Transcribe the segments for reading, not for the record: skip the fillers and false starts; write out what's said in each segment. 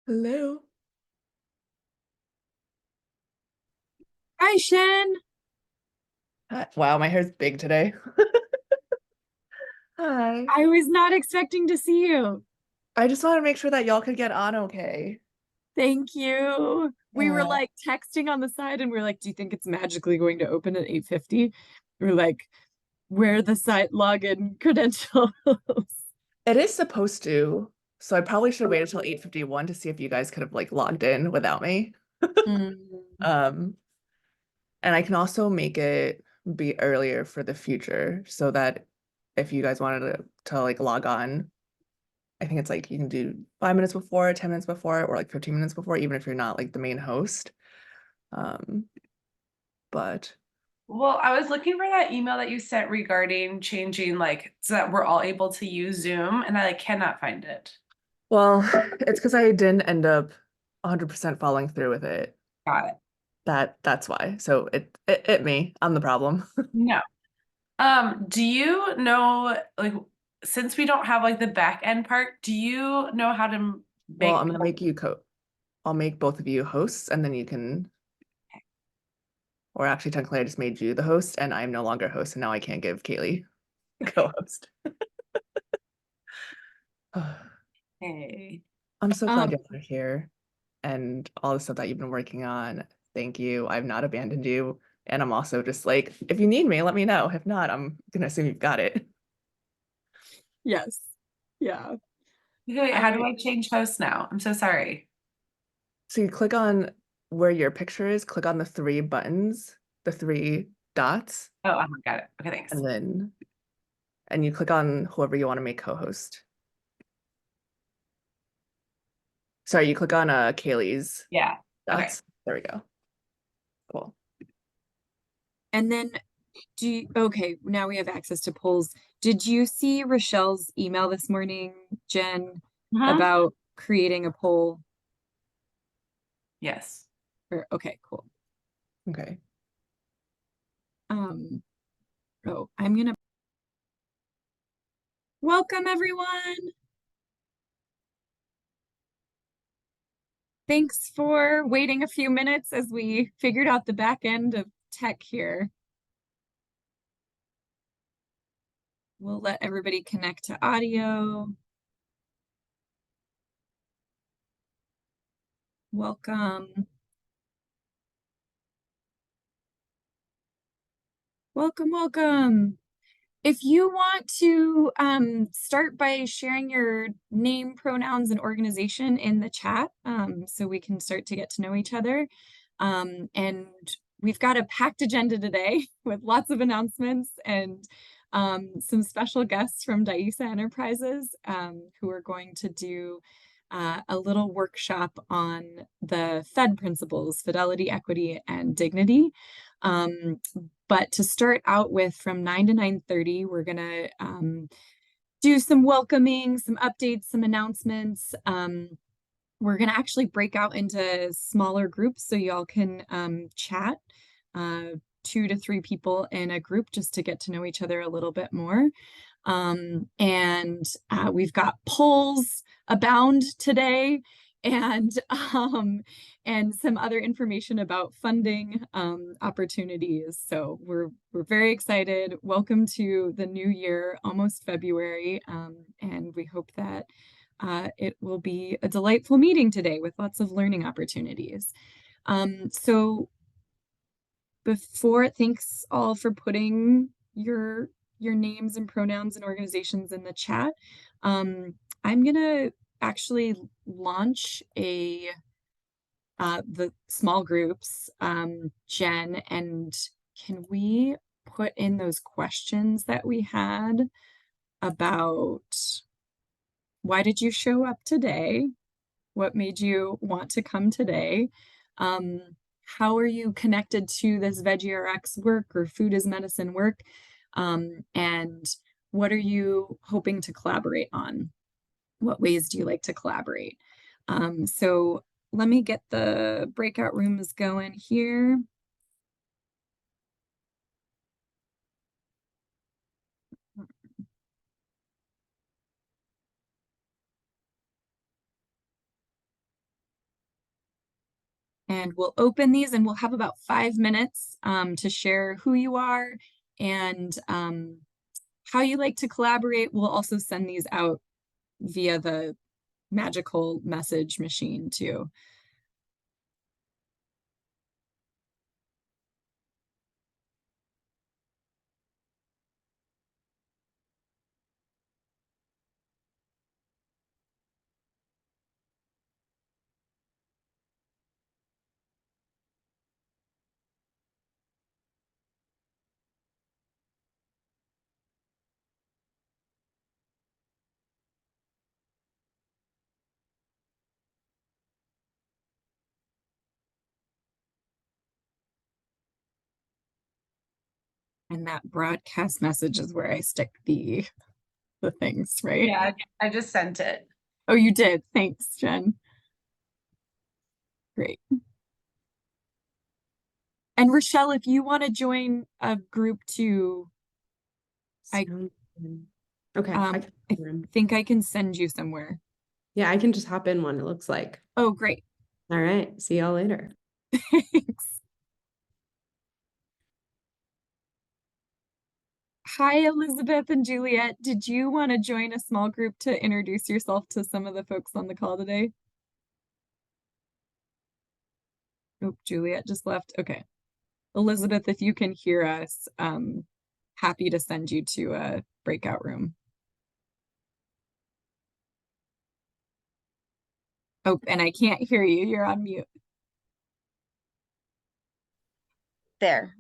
Hello. Hi, Shen. Hi. Wow, my hair's big today. Hi. I was not expecting to see you. I just want to make sure that y'all could get on okay. Thank you. We were Yeah. like texting on the side and we are like, do you think it's magically going to open at 8:50? We're like, where are the site login credentials? It is supposed to, so I probably should have waited till 8:51 to see if you guys could have like logged in without me. Mm, Um, and I can also make it be earlier for the future so that if you guys wanted to like log on, I think it's like you can do 5 minutes before, 10 minutes before, or like 15 minutes before, even if you're not like the main host. Um, but Well, I was looking for that email that you sent regarding changing like so that we're all able to use Zoom, and I like cannot find it. Well, it's because I didn't end up 100% following through with it. Got it. That's why. So it me. I'm the problem. No. Do you know like since we don't have like the back end part, do you know how to Well, I'm make gonna make you co I'll make both of you hosts and then you can, or actually technically I just made you the host and I'm no longer host and now I can't give Kaylee co-host. okay. I'm so glad um, y'all are here and all the stuff that you've been working on. Thank you. I've not abandoned you. And I'm also just like, if you need me, let me know. If not, I'm gonna assume you've got it. yes. Yeah. Okay, wait, how do I I change host now? I'm so sorry. So you click on where your picture is, click on the three buttons, the three dots, Oh, got it. Okay, thanks. and then you click on whoever you want to make co-host. Sorry, you click on Kaylee's Yeah. Okay. dots. There we go. Cool. and then okay, now we have access to polls. Did you see Rochelle's email this morning, Jen, Uh-huh. about creating a poll? Yes. Okay, cool. Okay. Um, oh, I'm gonna welcome everyone. Thanks for waiting a few minutes as we figured out the back end of tech here. We'll let everybody connect to audio. Welcome. Welcome, welcome. If you want to start by sharing your name, pronouns, and organization in the chat so we can start to get to know each other. And we've got a packed agenda today with lots of announcements and some special guests from DAISA Enterprises who are going to do a little workshop on the Fed principles, fidelity, equity, and dignity. Um, but to start out with, from 9 to 9:30, we're gonna do some welcoming, some updates, some announcements. We're gonna actually break out into smaller groups so y'all can chat, 2 to 3 people in a group just to get to know each other a little bit more. And we've got polls abound today and some other information about funding opportunities. So we're very excited. Welcome to the new year, almost February, and we hope that it will be a delightful meeting today with lots of learning opportunities. So thanks all for putting your names and pronouns and organizations in the chat. I'm gonna actually launch the small groups, Jen, and can we put in those questions that we had about why did you show up today? What made you want to come today? Um, how are you connected to this Veggie RX work or food as medicine work? And what are you hoping to collaborate on? What ways do you like to collaborate? So let me get the breakout rooms going here. And we'll open these and we'll have about 5 minutes to share who you are and how you like to collaborate. We'll also send these out via the magical message machine too. And that broadcast message is where I stick the things, right? Yeah, I just sent it. Oh, you did. Thanks, Jen. Great. And Rochelle, if you want to join a group too, I Sounds good. Okay. I think I can send you somewhere. Yeah, I can just hop in one, it looks like. Oh, great. All right. See y'all later. Thanks. Hi, Elizabeth and Juliet. Did you want to join a small group to introduce yourself to some of the folks on the call today? Oh, Juliet just left. Okay. Elizabeth, if you can hear us, happy to send you to a breakout room. Oh, and I can't hear you. You're on mute. There.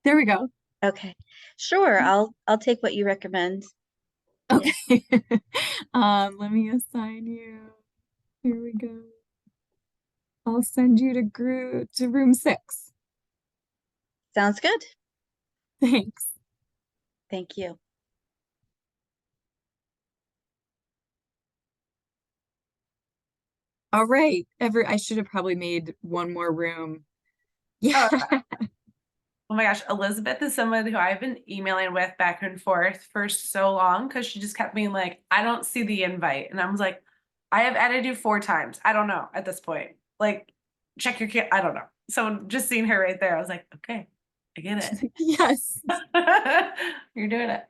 There we go. Okay. Sure. I'll take what you recommend. Okay. Let me assign you. Here we go. I'll send you to room 6. Sounds good. Thanks. Thank you. All right. I should have probably made one more room. Yeah. Oh my gosh, Elizabeth is someone who I've been emailing with back and forth for so long because she just kept being like, I don't see the invite. And I was like, I have added you 4 times. I don't know at this point. Like, check your kit. I don't know. So just seeing her right there, I was like, okay, I get Yes. it. You're doing it.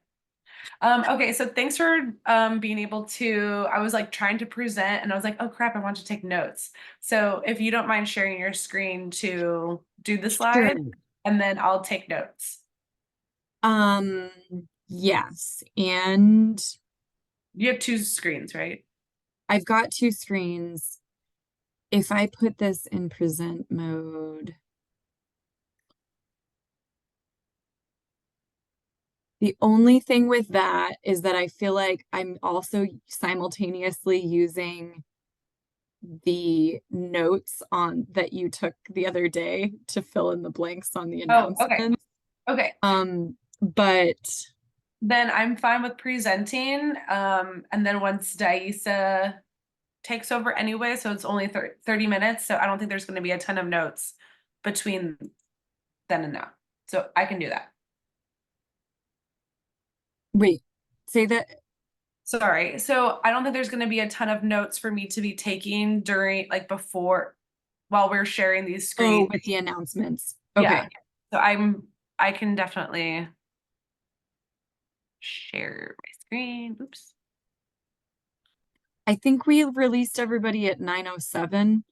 Okay, so thanks for being able to, I was like trying to present and I was like, oh crap, I want to take notes. So if you don't mind sharing your screen to do the slide, Sure. and then I'll take notes. Yes. And You have 2 screens, right? I've got 2 screens. If I put this in present mode, the only thing with that is that I feel like I'm also simultaneously using the notes on that you took the other day to fill in the blanks on the Oh, okay. announcements. Okay. But Then I'm fine with presenting. And then once DAISA takes over anyway, so it's only 30 minutes. So I don't think there's going to be a ton of notes between then and now. So I can do that. wait, say that. Sorry. So I don't think there's going to be a ton of notes for me to be taking during, like, before, while we're sharing these screens. Oh, with the announcements. Yeah. Okay. So I can definitely share my screen. Oops. I think we released everybody at 9:07.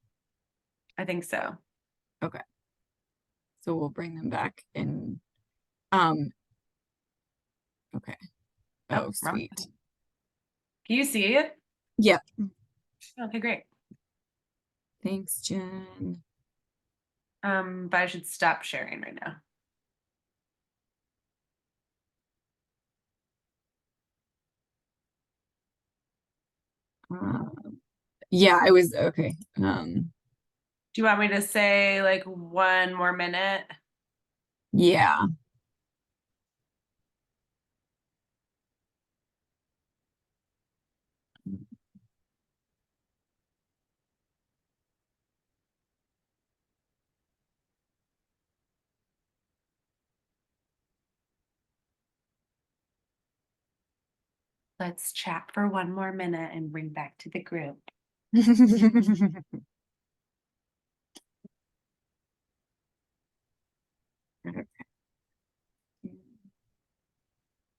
I think so. Okay. So we'll bring them back in. Okay. Oh, Oh, wrong sweet. thing. Can you see it? Yep. Okay, great. Thanks, Jen. But I should stop sharing right now. Yeah, I was okay. Do you want me to say like 1 more minute? Yeah. Let's chat for 1 more minute and bring back to the group.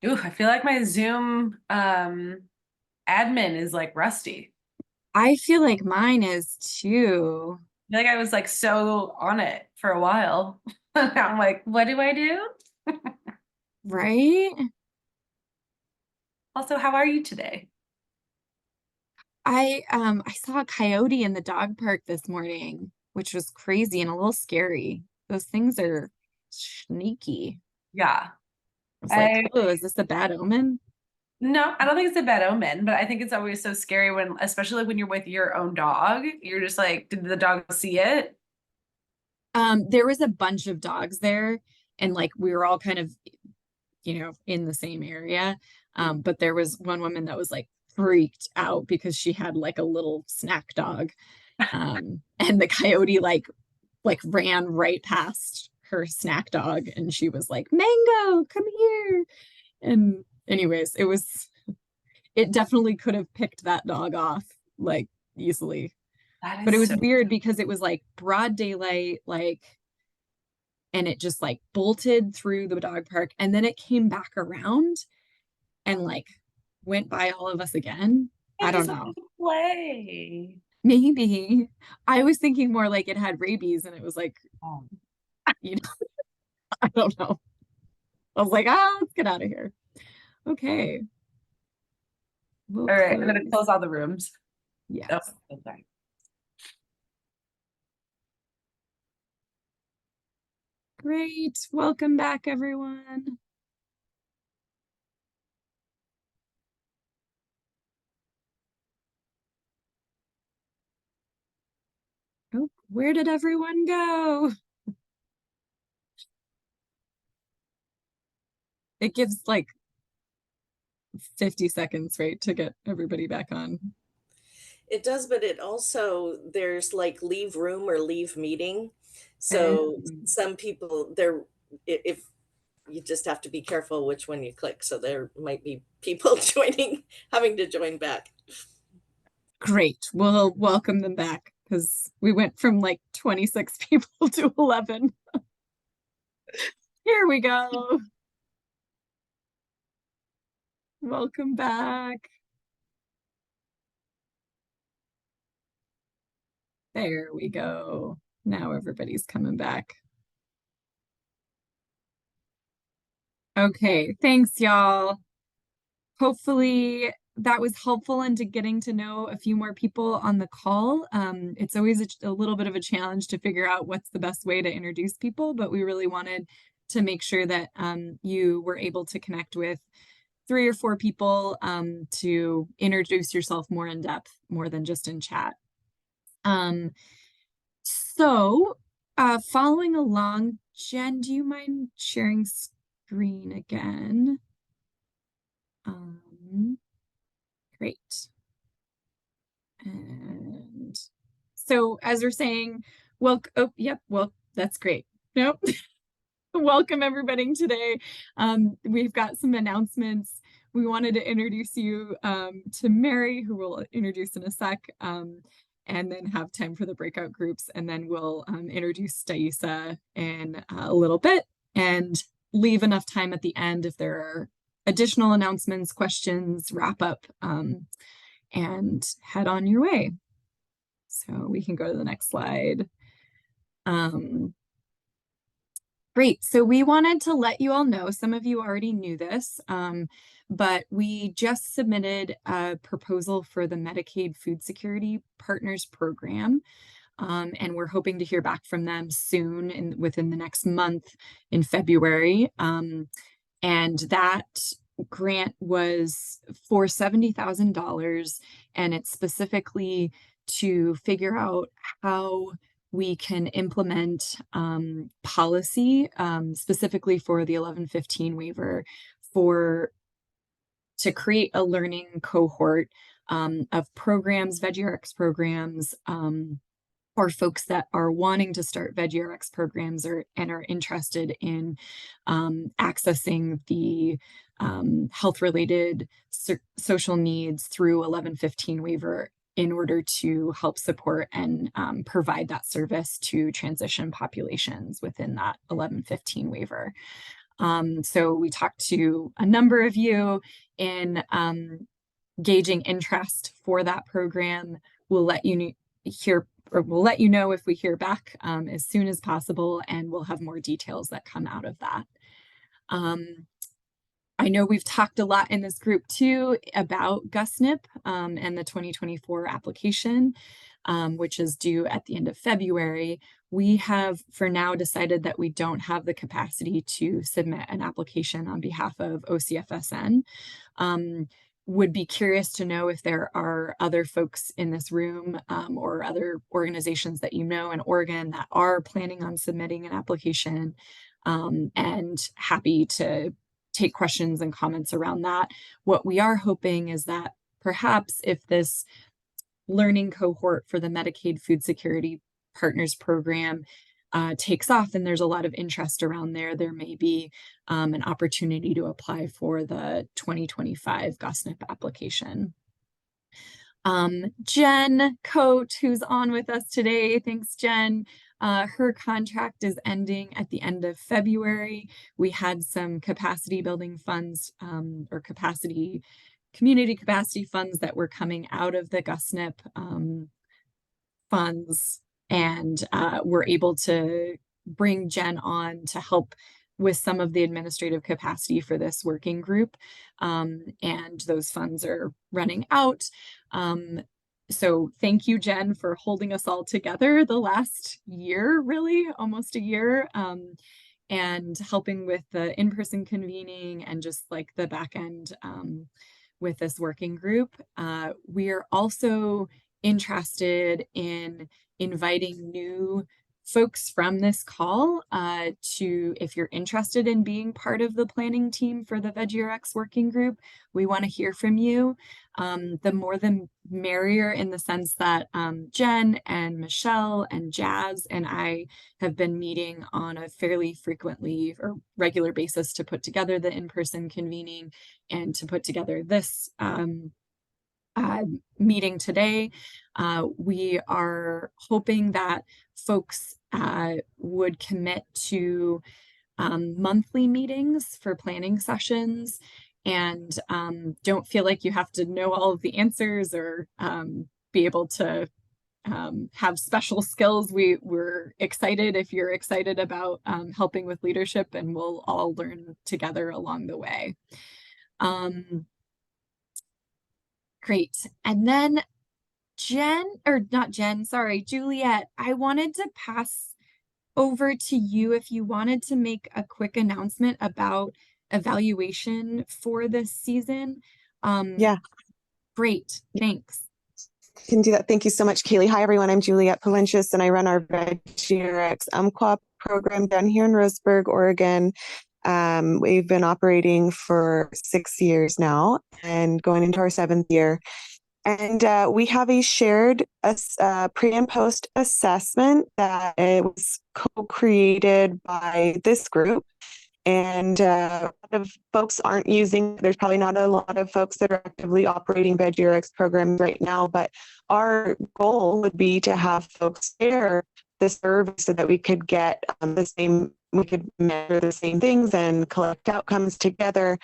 Ooh, I feel like my Zoom admin is like rusty. I feel like mine is too. I feel like I was like so on it for a while. Now I'm like, what do I do? Right? Also, how are you today? I saw a coyote in the dog park this morning, which was crazy and a little scary. Those things are sneaky. Yeah. I was I like, oh, is this a bad omen? No, I don't think it's a bad omen, but I think it's always so scary when, especially like when you're with your own dog, you're just like, did the dog see it? There was a bunch of dogs there, and like we were all kind of, in the same area. But there was one woman that was like freaked out because she had like a little snack dog. And the coyote like ran right past her snack dog, and she was like, Mango, come here. And anyways, it definitely could have picked that dog off like easily. That But it is was so weird because it was like broad daylight, like, and it just like bolted through the dog park, and then it came back around and like went by all of us again. I don't just know. wanted to play. Maybe. I was thinking more like it had rabies and it was like, Oh. you know, I don't know. I was like, let's get out of here. Okay. We'll All right, I'm gonna close. close all the rooms. Yes. Oh, okay. Great. Welcome back, everyone. Oh, where did everyone go? It gives like 50 seconds, right, to get everybody back on. It does, but it also, there's like leave room or leave meeting. So some people there, if you just have to be careful which one you click. So there might be people having to join back. Great. We'll welcome them back because we went from like 26 people to 11. Here we go. Welcome back. There we go. Now everybody's coming back. Okay, thanks, y'all. Hopefully that was helpful into getting to know a few more people on the call. It's always a little bit of a challenge to figure out what's the best way to introduce people, but we really wanted to make sure that you were able to connect with 3 or 4 people to introduce yourself more in depth, more than just in chat. So following along, Jen, do you mind sharing screen again? Great. And so as we're saying, well, oh, yep, well, that's great. Nope. Welcome everybody today. We've got some announcements. We wanted to introduce you to Mary, who we'll introduce in a sec, and then have time for the breakout groups, and then we'll introduce DAISA in a little bit and leave enough time at the end if there are additional announcements, questions, wrap up, and head on your way. So we can go to the next slide. Great. So we wanted to let you all know, some of you already knew this, but we just submitted a proposal for the Medicaid Food Security Partners Program. And we're hoping to hear back from them soon within the next month in February. And that grant was for $70,000, and it's specifically to figure out how we can implement policy specifically for the 1115 waiver to create a learning cohort of programs, VeggieRx programs, or folks that are wanting to start VeggieRx programs and are interested in accessing the health-related social needs through 1115 waiver in order to help support and provide that service to transition populations within that 1115 waiver. So we talked to a number of you in gauging interest for that program. We'll let you we'll let you know if we hear back as soon as possible, and we'll have more details that come out of that. I know we've talked a lot in this group too about GusNIP and the 2024 application, which is due at the end of February. We have for now decided that we don't have the capacity to submit an application on behalf of OCFSN. Would be curious to know if there are other folks in this room or other organizations that you know in Oregon that are planning on submitting an application, and happy to take questions and comments around that. What we are hoping is that perhaps if this learning cohort for the Medicaid Food Security Partners Program takes off and there's a lot of interest around there, there may be an opportunity to apply for the 2025 GusNIP application. Jen Coate, who's on with us today, thanks Jen. Her contract is ending at the end of February. We had some capacity building funds or community capacity funds that were coming out of the GusNIP funds, and we're able to bring Jen on to help with some of the administrative capacity for this working group, and those funds are running out. So thank you, Jen, for holding us all together the last year, really, almost a year, and helping with the in-person convening and just like the back end with this working group. We are also interested in inviting new folks from this call to, if you're interested in being part of the planning team for the VeggieRx working group, we want to hear from you. The more the merrier, in the sense that Jen and Michelle and Jazz and I have been meeting on a fairly frequently or regular basis to put together the in-person convening and to put together this meeting today. We are hoping that folks would commit to monthly meetings for planning sessions, and don't feel like you have to know all of the answers or be able to have special skills. We're excited if you're excited about helping with leadership, and we'll all learn together along the way. Great. And then Juliet, I wanted to pass over to you if you wanted to make a quick announcement about evaluation for this season. Yeah. Great, thanks. Can do that. Thank you so much, Kaylee. Hi, everyone. I'm Juliet Palencius, and I run our VeggieRx co-op program down here in Roseburg, Oregon. We've been operating for 6 years now and going into our 7th year. And we have a shared pre and post assessment that it was co-created by this group. And a lot of folks aren't using, there's probably not a lot of folks that are actively operating VeggieRx programs right now, but our goal would be to have folks share the survey so that we could get we could measure the same things and collect outcomes together.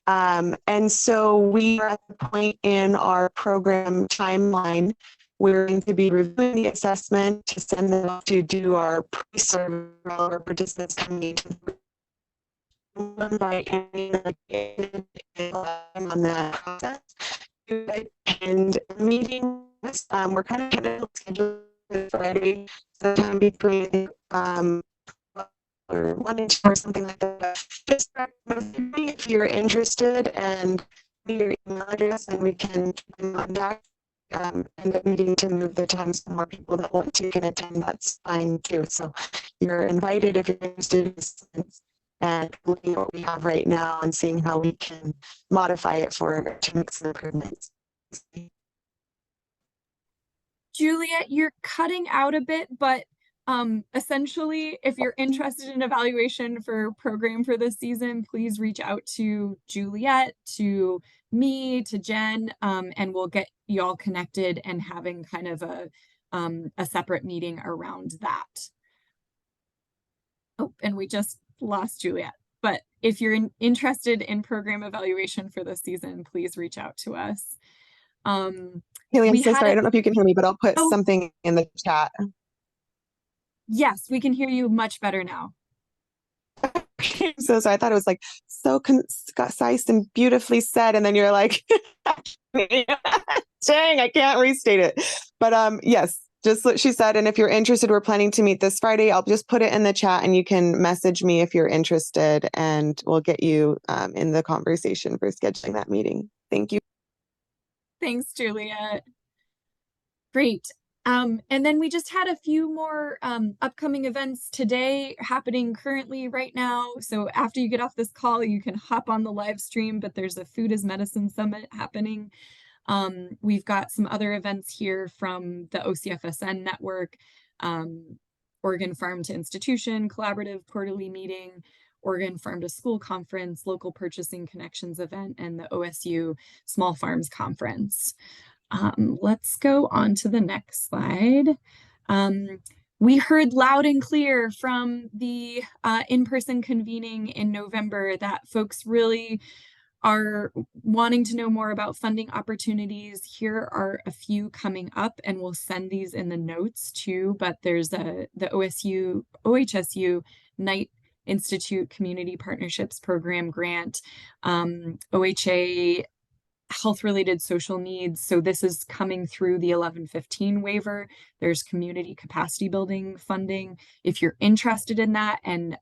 And so we are at the point in our program timeline, we're going to be reviewing the assessment to send them off to do our pre-survey. Our participants coming to by any on that process to attend meetings. We're kind of scheduled for Friday, sometime between or 1 and 2 or something like that. Just if you're interested, and your email address, and we can contact end up needing to move the times for more people that want to can attend. That's fine too. So you're invited if you're interested in and looking at what we have right now and seeing how we can modify it to make some improvements. Juliet, you're cutting out a bit, but essentially, if you're interested in evaluation for program for this season, please reach out to Juliet, to me, to Jen, and we'll get you all connected and having kind of a separate meeting around that. Oh, and we just lost Juliet. but if you're interested in program evaluation for this season, please reach out to us. Haley, I'm We so had sorry. I a- don't know if you can hear me, but I'll put Oh. something in the chat. Yes, we can hear you much better now. I'm so sorry. I thought it was like so concise and beautifully said, and then you're like, dang, I can't restate it. But yes, just what she said. And if you're interested, we're planning to meet this Friday. I'll just put it in the chat, and you can message me if you're interested, and we'll get you in the conversation for scheduling that meeting. Thank you. Thanks, Juliet. Great. And then we just had a few more upcoming events today happening currently right now. So after you get off this call, you can hop on the live stream, but there's a Food as Medicine Summit happening. We've got some other events here from the OCFSN network, Oregon Farm to Institution Collaborative Quarterly Meeting, Oregon Farm to School Conference, Local Purchasing Connections event, and the OSU Small Farms Conference. Let's go on to the next slide. We heard loud and clear from the in-person convening in November that folks really are wanting to know more about funding opportunities. Here are a few coming up, and we'll send these in the notes too, but there's the OHSU Knight Institute Community Partnerships Program grant, OHA health-related social needs. So this is coming through the 1115 waiver. There's community capacity building funding. If you're interested in that, and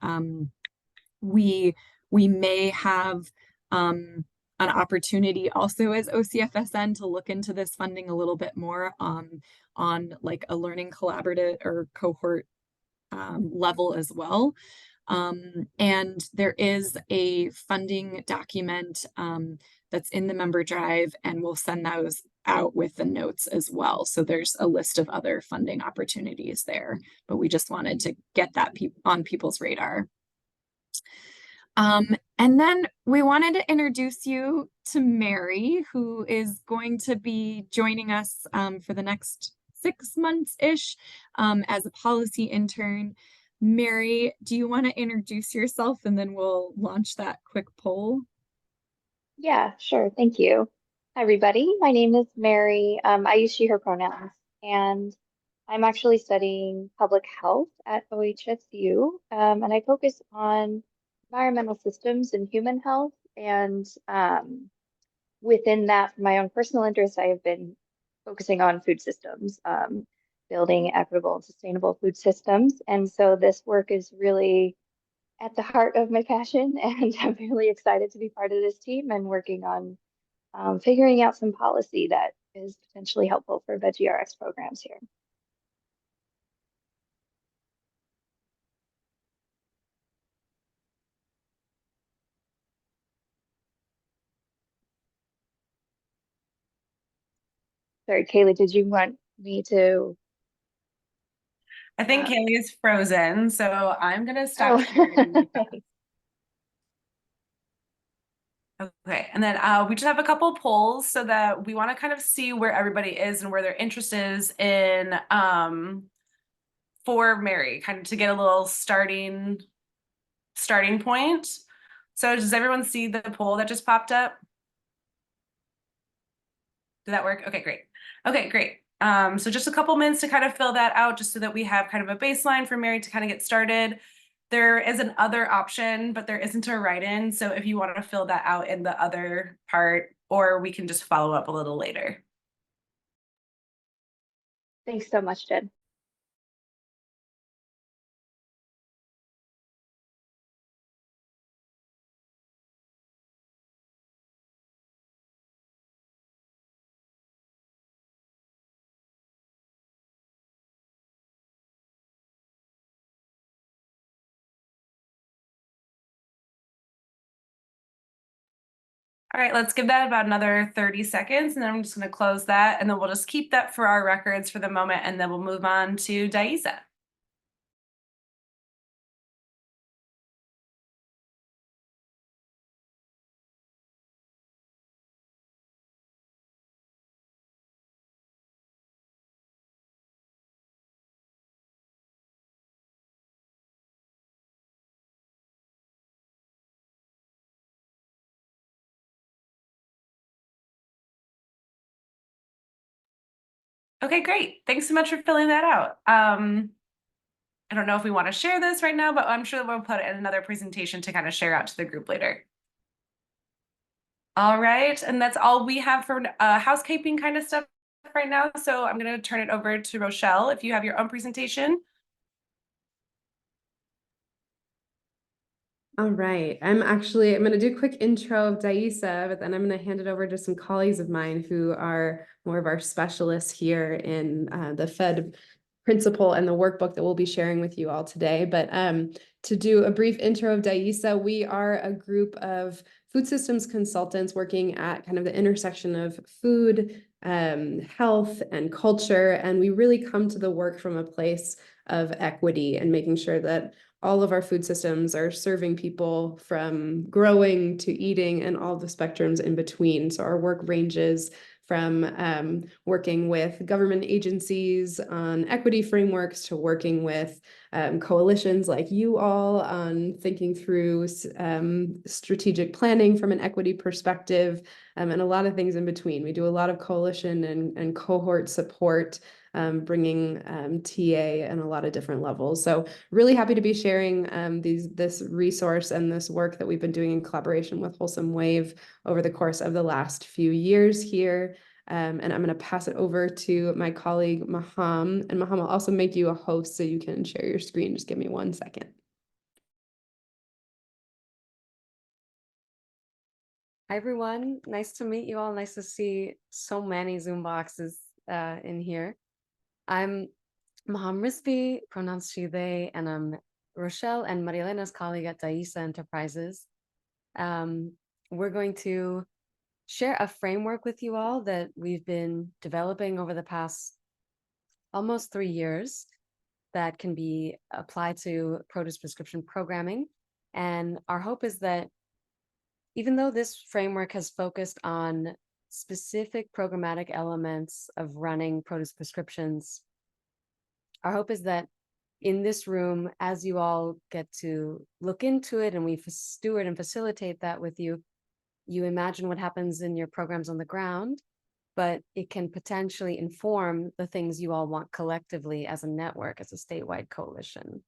we may have an opportunity also as OCFSN to look into this funding a little bit more on like a learning collaborative or cohort level as well. And there is a funding document that's in the member drive, and we'll send those out with the notes as well. So there's a list of other funding opportunities there, but we just wanted to get that on people's radar. And then we wanted to introduce you to Mary, who is going to be joining us for the next 6 months-ish as a policy intern. Mary, do you want to introduce yourself, and then we'll launch that quick poll? Yeah, sure. Thank you. Hi, everybody. My name is Mary. I use she, her pronouns, and I'm actually studying public health at OHSU, and I focus on environmental systems and human health. And within that, for my own personal interest, I have been focusing on food systems, building equitable and sustainable food systems. And so this work is really at the heart of my passion, and I'm really excited to be part of this team and working on figuring out some policy that is potentially helpful for Veggie RX programs here. Sorry, Kaylee, did you want me to? I think Kaylee is frozen, so I'm gonna stop Oh. sharing. Okay, and then we just have a couple polls so that we want to kind of see where everybody is and where their interest is in for Mary, kind of to get a little starting point. So does everyone see the poll that just popped up? Did that work? Okay, great. Okay, great. So just a couple minutes to kind of fill that out, just so that we have kind of a baseline for Mary to kind of get started. There is an other option, but there isn't a write-in. So if you want to fill that out in the other part, or we can just follow up a little later. Thanks so much, Jen. All right, let's give that about another 30 seconds, and then I'm just going to close that, and then we'll just keep that for our records for the moment, and then we'll move on to DAISA. Okay, great. Thanks so much for filling that out. I don't know if we want to share this right now, but I'm sure we'll put it in another presentation to kind of share out to the group later. All right, and that's all we have for housekeeping kind of stuff right now. So I'm going to turn it over to Rochelle if you have your own presentation. All right, I'm going to do a quick intro of DAISA, but then I'm going to hand it over to some colleagues of mine who are more of our specialists here in the Fed principle and the workbook that we'll be sharing with you all today. But to do a brief intro of DAISA, we are a group of food systems consultants working at kind of the intersection of food, health, and culture. And we really come to the work from a place of equity and making sure that all of our food systems are serving people from growing to eating and all the spectrums in between. So our work ranges from working with government agencies on equity frameworks to working with coalitions like you all on thinking through strategic planning from an equity perspective, and a lot of things in between. We do a lot of coalition and cohort support, bringing TA and a lot of different levels. So really happy to be sharing this resource and this work that we've been doing in collaboration with Wholesome Wave over the course of the last few years here. And I'm going to pass it over to my colleague, Maham. And Maham will also make you a host so you can share your screen. Just give me 1 second. Hi, everyone. Nice to meet you all. Nice to see so many Zoom boxes in here. I'm Maham Rizvi, pronouns she, they, and I'm Rochelle and Marielena's colleague at DAISA Enterprises. We're going to share a framework with you all that we've been developing over the past almost 3 years that can be applied to produce prescription programming. And our hope is that even though this framework has focused on specific programmatic elements of running produce prescriptions, our hope is that in this room, as you all get to look into it and we steward and facilitate that with you, you imagine what happens in your programs on the ground, but it can potentially inform the things you all want collectively as a network, as a statewide coalition.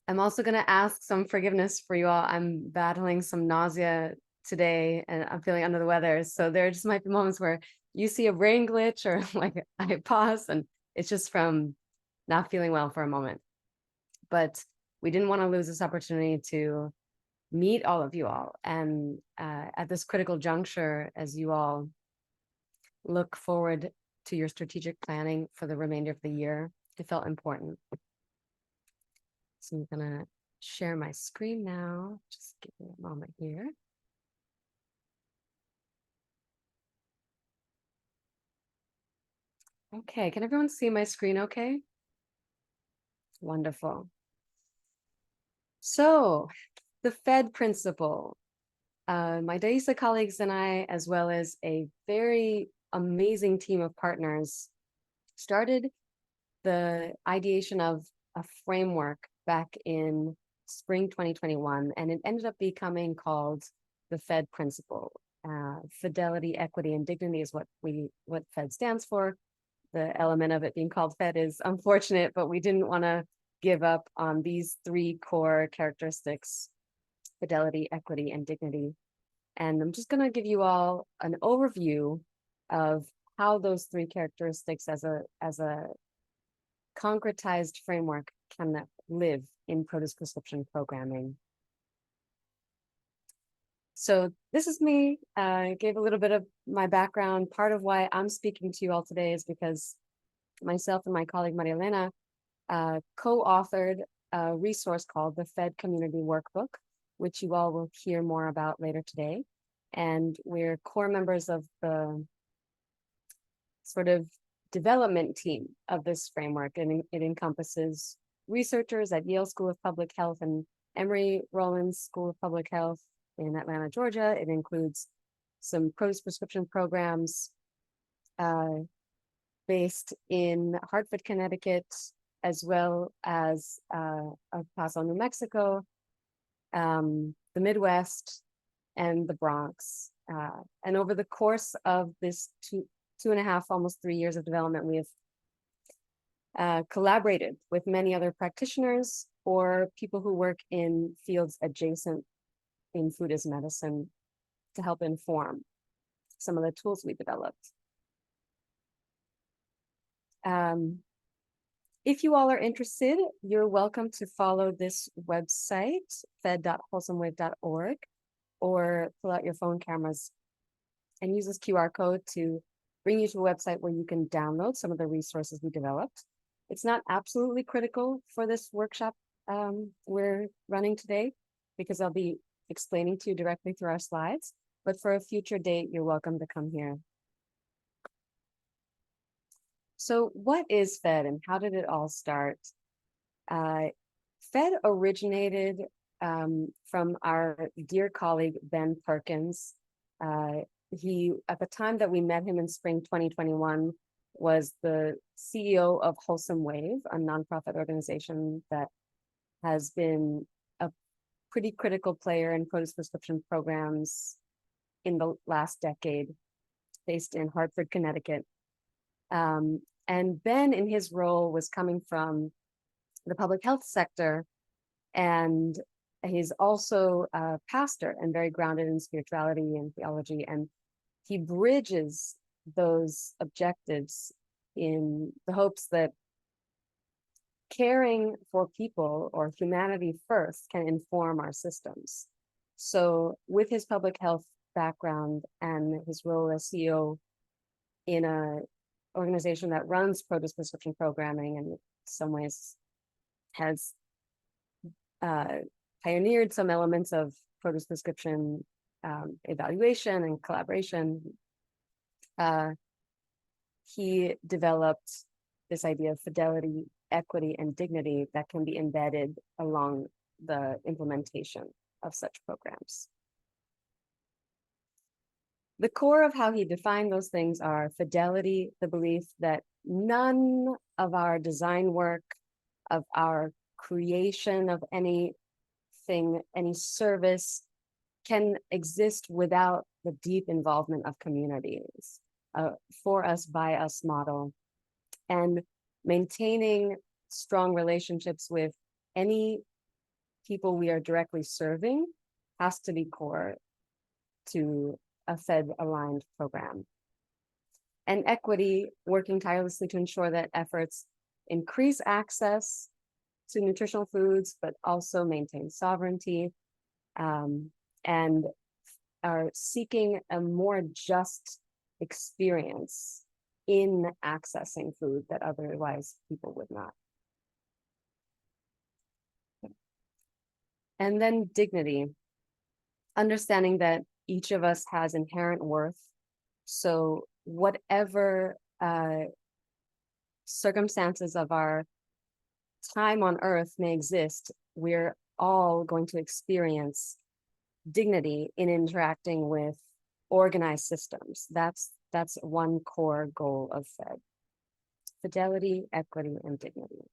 I'm also going to ask some forgiveness for you all. I'm battling some nausea today and I'm feeling under the weather. So there just might be moments where you see a brain glitch or like I pause, and it's just from not feeling well for a moment. But we didn't want to lose this opportunity to meet all of you all. And at this critical juncture, as you all look forward to your strategic planning for the remainder of the year, it felt important. So I'm gonna share my screen now. Just give me a moment here. Okay, can everyone see my screen okay? Wonderful. So the Fed principle, my DAISA colleagues and I, as well as a very amazing team of partners, started the ideation of a framework back in spring 2021, and it ended up becoming called the Fed principle. Fidelity, equity, and dignity is what Fed stands for. The element of it being called Fed is unfortunate, but we didn't want to give up on these 3 core characteristics: fidelity, equity, and dignity. And I'm just going to give you all an overview of how those 3 characteristics as a concretized framework can live in produce prescription programming. So this is me. I gave a little bit of my background. Part of why I'm speaking to you all today is because myself and my colleague Marielena co-authored a resource called the Fed Community Workbook, which you all will hear more about later today. And we're core members of the sort of development team of this framework, and it encompasses researchers at Yale School of Public Health and Emory Rollins School of Public Health in Atlanta, Georgia. It includes some produce prescription programs based in Hartford, Connecticut, as well as El Paso, New Mexico, the Midwest, and the Bronx. And over the course of this 2.5, almost 3 years of development, we have collaborated with many other practitioners or people who work in fields adjacent in food as medicine to help inform some of the tools we developed. If you all are interested, you're welcome to follow this website, fed.wholesomewave.org, or pull out your phone cameras and use this QR code to bring you to a website where you can download some of the resources we developed. It's not absolutely critical for this workshop we're running today, because I'll be explaining to you directly through our slides, but for a future date, you're welcome to come here. So what is FED and how did it all start? FED originated from our dear colleague, Ben Perkins. He, at the time that we met him in spring 2021, was the CEO of Wholesome Wave, a nonprofit organization that has been a pretty critical player in produce prescription programs in the last decade, based in Hartford, Connecticut. And Ben, in his role, was coming from the public health sector, and he's also a pastor and very grounded in spirituality and theology, and he bridges those objectives in the hopes that caring for people or humanity first can inform our systems. So with his public health background and his role as CEO in a organization that runs produce prescription programming and in some ways has pioneered some elements of produce prescription evaluation and collaboration, he developed this idea of fidelity, equity, and dignity that can be embedded along the implementation of such programs. The core of how he defined those things are fidelity, the belief that none of our design work, of our creation of anything, any service, can exist without the deep involvement of communities, for us, by us model, and maintaining strong relationships with any people we are directly serving has to be core to a FED-aligned program. And equity, working tirelessly to ensure that efforts increase access to nutritional foods, but also maintain sovereignty, and are seeking a more just experience in accessing food that otherwise people would not. And then dignity, understanding that each of us has inherent worth. So whatever circumstances of our time on earth may exist, we're all going to experience dignity in interacting with organized systems. That's one core goal of FED. Fidelity, equity, and dignity,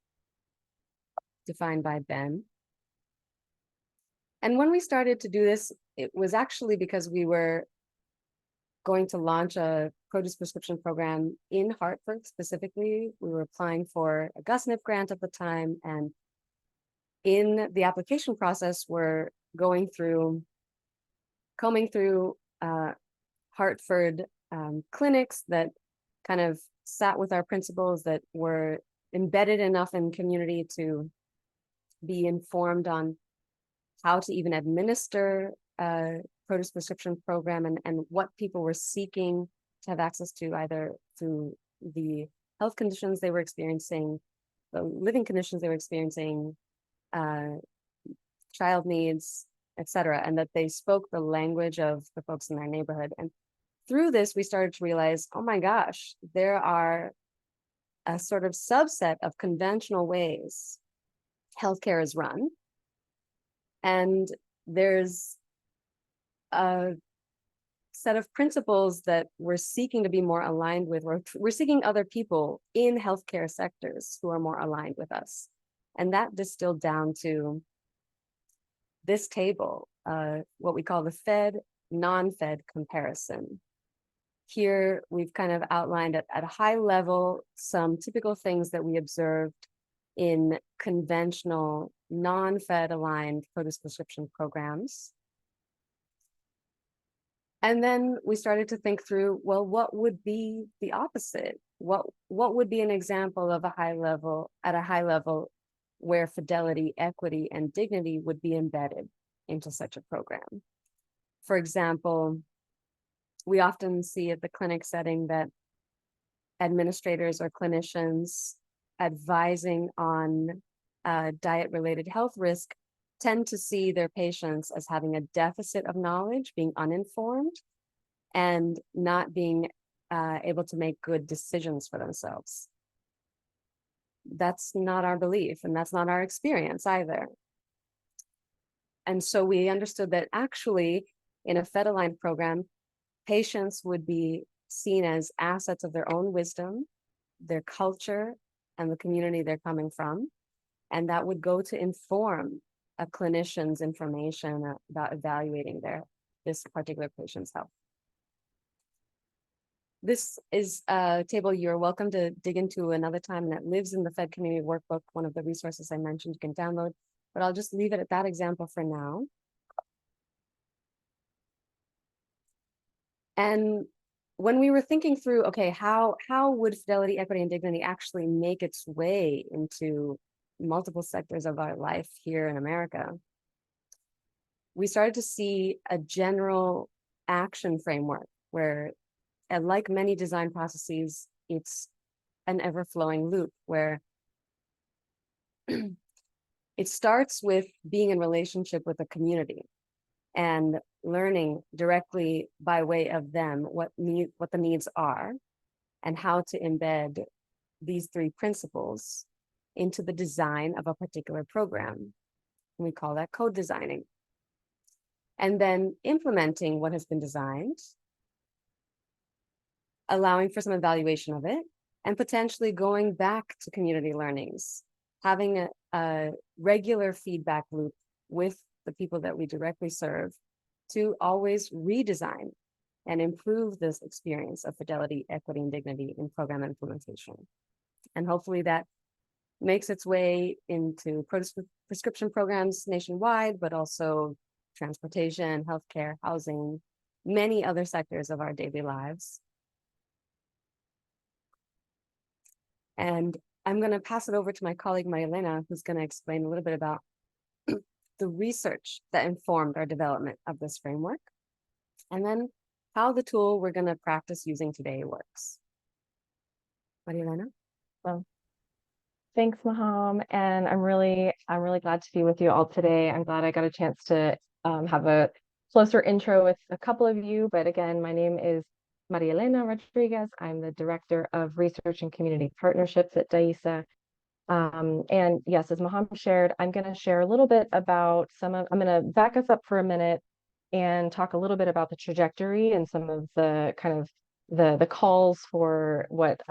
defined by Ben. And when we started to do this, it was actually because we were going to launch a produce prescription program in Hartford specifically. We were applying for a GusNIP grant at the time, and in the application process, we're combing through Hartford clinics that kind of sat with our principles, that were embedded enough in community to be informed on how to even administer a produce prescription program, and what people were seeking to have access to, either through the health conditions they were experiencing, the living conditions they were experiencing, child needs, etc., and that they spoke the language of the folks in their neighborhood. And through this, we started to realize, oh my gosh, there are a sort of subset of conventional ways healthcare is run. And there's a set of principles that we're seeking to be more aligned with. We're seeking other people in healthcare sectors who are more aligned with us. And that distilled down to this table, what we call the FED, non-FED comparison. Here, we've kind of outlined at a high level some typical things that we observed in conventional non-Fed aligned produce prescription programs. And then we started to think through, well, what would be the opposite? What would be an example of at a high level where fidelity, equity, and dignity would be embedded into such a program? For example, we often see at the clinic setting that administrators or clinicians advising on diet-related health risk tend to see their patients as having a deficit of knowledge, being uninformed, and not being able to make good decisions for themselves. That's not our belief, and that's not our experience either. And so we understood that actually, in a Fed-aligned program, patients would be seen as assets of their own wisdom, their culture, and the community they're coming from. And that would go to inform a clinician's information about evaluating this particular patient's health. This is a table you're welcome to dig into another time, and that lives in the Fed Community Workbook, one of the resources I mentioned you can download, but I'll just leave it at that example for now. And when we were thinking through, okay, how would fidelity, equity, and dignity actually make its way into multiple sectors of our life here in America, we started to see a general action framework where, and like many design processes, it's an ever-flowing loop where it starts with being in relationship with a community and learning directly by way of them what the needs are and how to embed these three principles into the design of a particular program. We call that code designing. And then implementing what has been designed, allowing for some evaluation of it, and potentially going back to community learnings, having a regular feedback loop with the people that we directly serve to always redesign and improve this experience of fidelity, equity, and dignity in program implementation. And hopefully that makes its way into prescription programs nationwide, but also transportation, healthcare, housing, many other sectors of our daily lives. And I'm going to pass it over to my colleague, Maria Elena, who's going to explain a little bit about the research that informed our development of this framework, and then how the tool we're going to practice using today works. Maria Elena? Well, thanks, Maham, and I'm really glad to be with you all today. I'm glad I got a chance to have a closer intro with a couple of you, but again, my name is Maria Elena Rodriguez. I'm the Director of Research and Community Partnerships at DAISA. And yes, as Maham shared, I'm going to share a little bit about I'm going to back us up for a minute and talk a little bit about the trajectory and some of the kind of the calls for what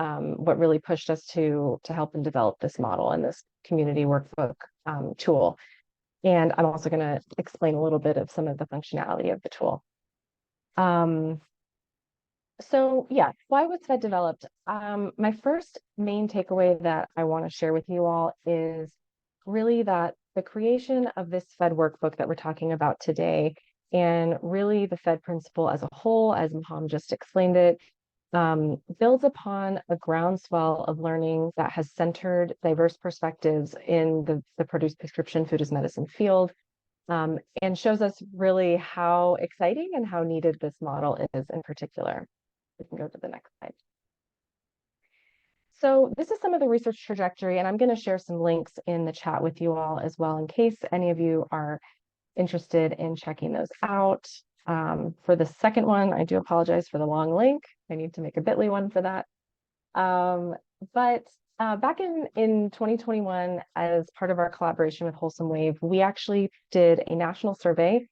really pushed us to help and develop this model and this community workbook tool. And I'm also going to explain a little bit of some of the functionality of the tool. So yeah, why was Fed developed? My first main takeaway that I want to share with you all is really that the creation of this Fed workbook that we're talking about today, and really the Fed principle as a whole, as Maham just explained it, builds upon a groundswell of learning that has centered diverse perspectives in the produce prescription food as medicine field, and shows us really how exciting and how needed this model is in particular. We can go to the next slide. So this is some of the research trajectory, and I'm going to share some links in the chat with you all as well, in case any of you are interested in checking those out. For the second one, I do apologize for the long link. I need to make a bit.ly one for that. But back in 2021, as part of our collaboration with Wholesome Wave, we actually did a national survey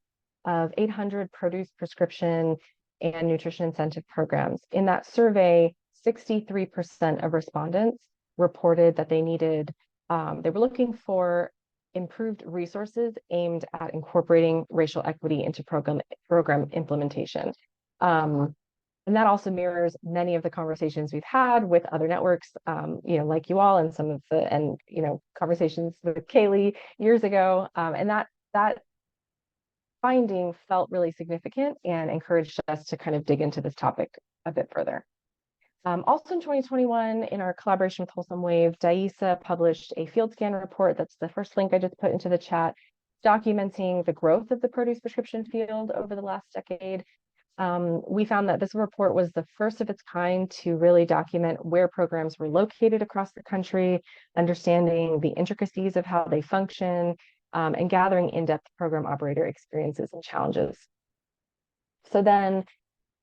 of 800 produce prescription and nutrition incentive programs. In that survey, 63% of respondents reported that they needed, they were looking for improved resources aimed at incorporating racial equity into program implementation. And that also mirrors many of the conversations we've had with other networks, like you all, and some of the, conversations with Kaylee years ago. And that finding felt really significant and encouraged us to kind of dig into this topic a bit further. Also in 2021, in our collaboration with Wholesome Wave, DAISA published a field scan report. That's the first link I just put into the chat, documenting the growth of the produce prescription field over the last decade. We found that this report was the first of its kind to really document where programs were located across the country, understanding the intricacies of how they function, and gathering in-depth program operator experiences and challenges. So then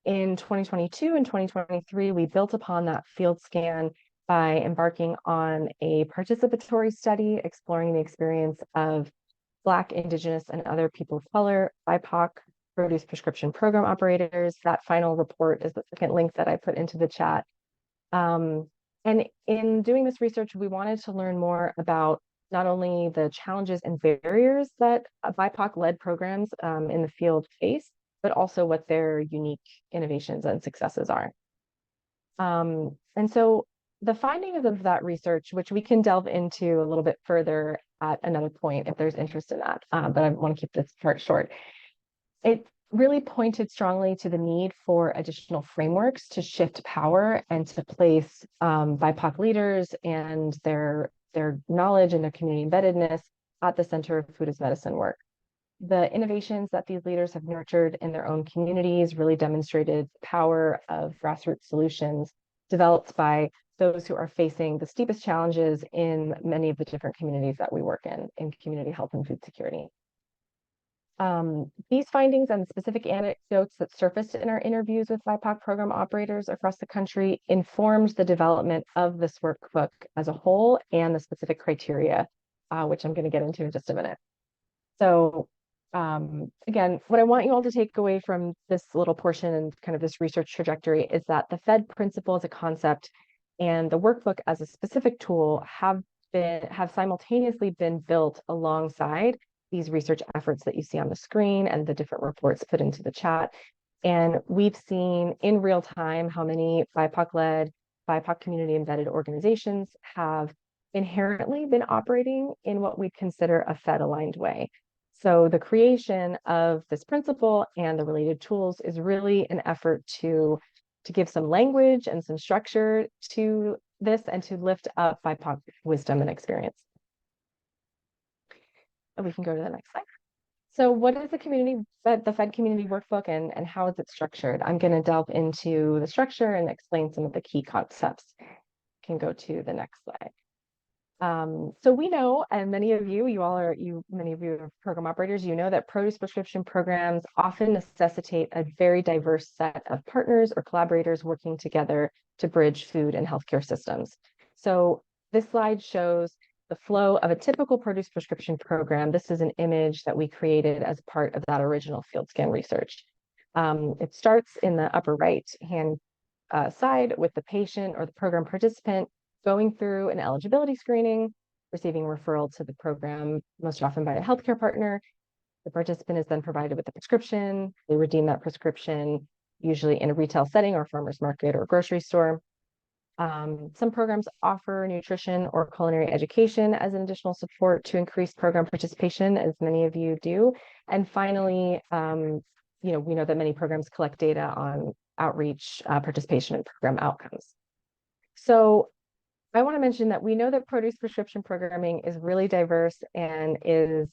in 2022 and 2023, we built upon that field scan by embarking on a participatory study exploring the experience of Black, Indigenous, and other people of color, BIPOC, produce prescription program operators. That final report is the second link that I put into the chat. And in doing this research, we wanted to learn more about not only the challenges and barriers that BIPOC-led programs in the field face, but also what their unique innovations and successes are. And so the findings of that research, which we can delve into a little bit further at another point if there's interest in that, but I want to keep this part short. It really pointed strongly to the need for additional frameworks to shift power and to place BIPOC leaders and their knowledge and their community embeddedness at the center of food as medicine work. The innovations that these leaders have nurtured in their own communities really demonstrated the power of grassroots solutions developed by those who are facing the steepest challenges in many of the different communities that we work in community health and food security. These findings and specific anecdotes that surfaced in our interviews with BIPOC program operators across the country informed the development of this workbook as a whole and the specific criteria, which I'm going to get into in just a minute. So again, what I want you all to take away from this little portion and kind of this research trajectory is that the Fed principle as a concept and the workbook as a specific tool have simultaneously been built alongside these research efforts that you see on the screen and the different reports put into the chat. And we've seen in real time how many BIPOC-led, BIPOC community-embedded organizations have inherently been operating in what we consider a Fed-aligned way. So the creation of this principle and the related tools is really an effort to give some language and some structure to this and to lift up BIPOC wisdom and experience. And we can go to the next slide. So what is the Fed Community Workbook and how is it structured? I'm going to delve into the structure and explain some of the key concepts. Can go to the next slide. So we know, and many of you are program operators, you know that produce prescription programs often necessitate a very diverse set of partners or collaborators working together to bridge food and healthcare systems. So this slide shows the flow of a typical produce prescription program. This is an image that we created as part of that original field scan research. It starts in the upper right hand side with the patient or the program participant going through an eligibility screening, receiving referral to the program, most often by a healthcare partner. The participant is then provided with a prescription. They redeem that prescription, usually in a retail setting or farmer's market or grocery store. Some programs offer nutrition or culinary education as an additional support to increase program participation, as many of you do. And finally, we know that many programs collect data on outreach, participation, and program outcomes. So I want to mention that we know that produce prescription programming is really diverse and is,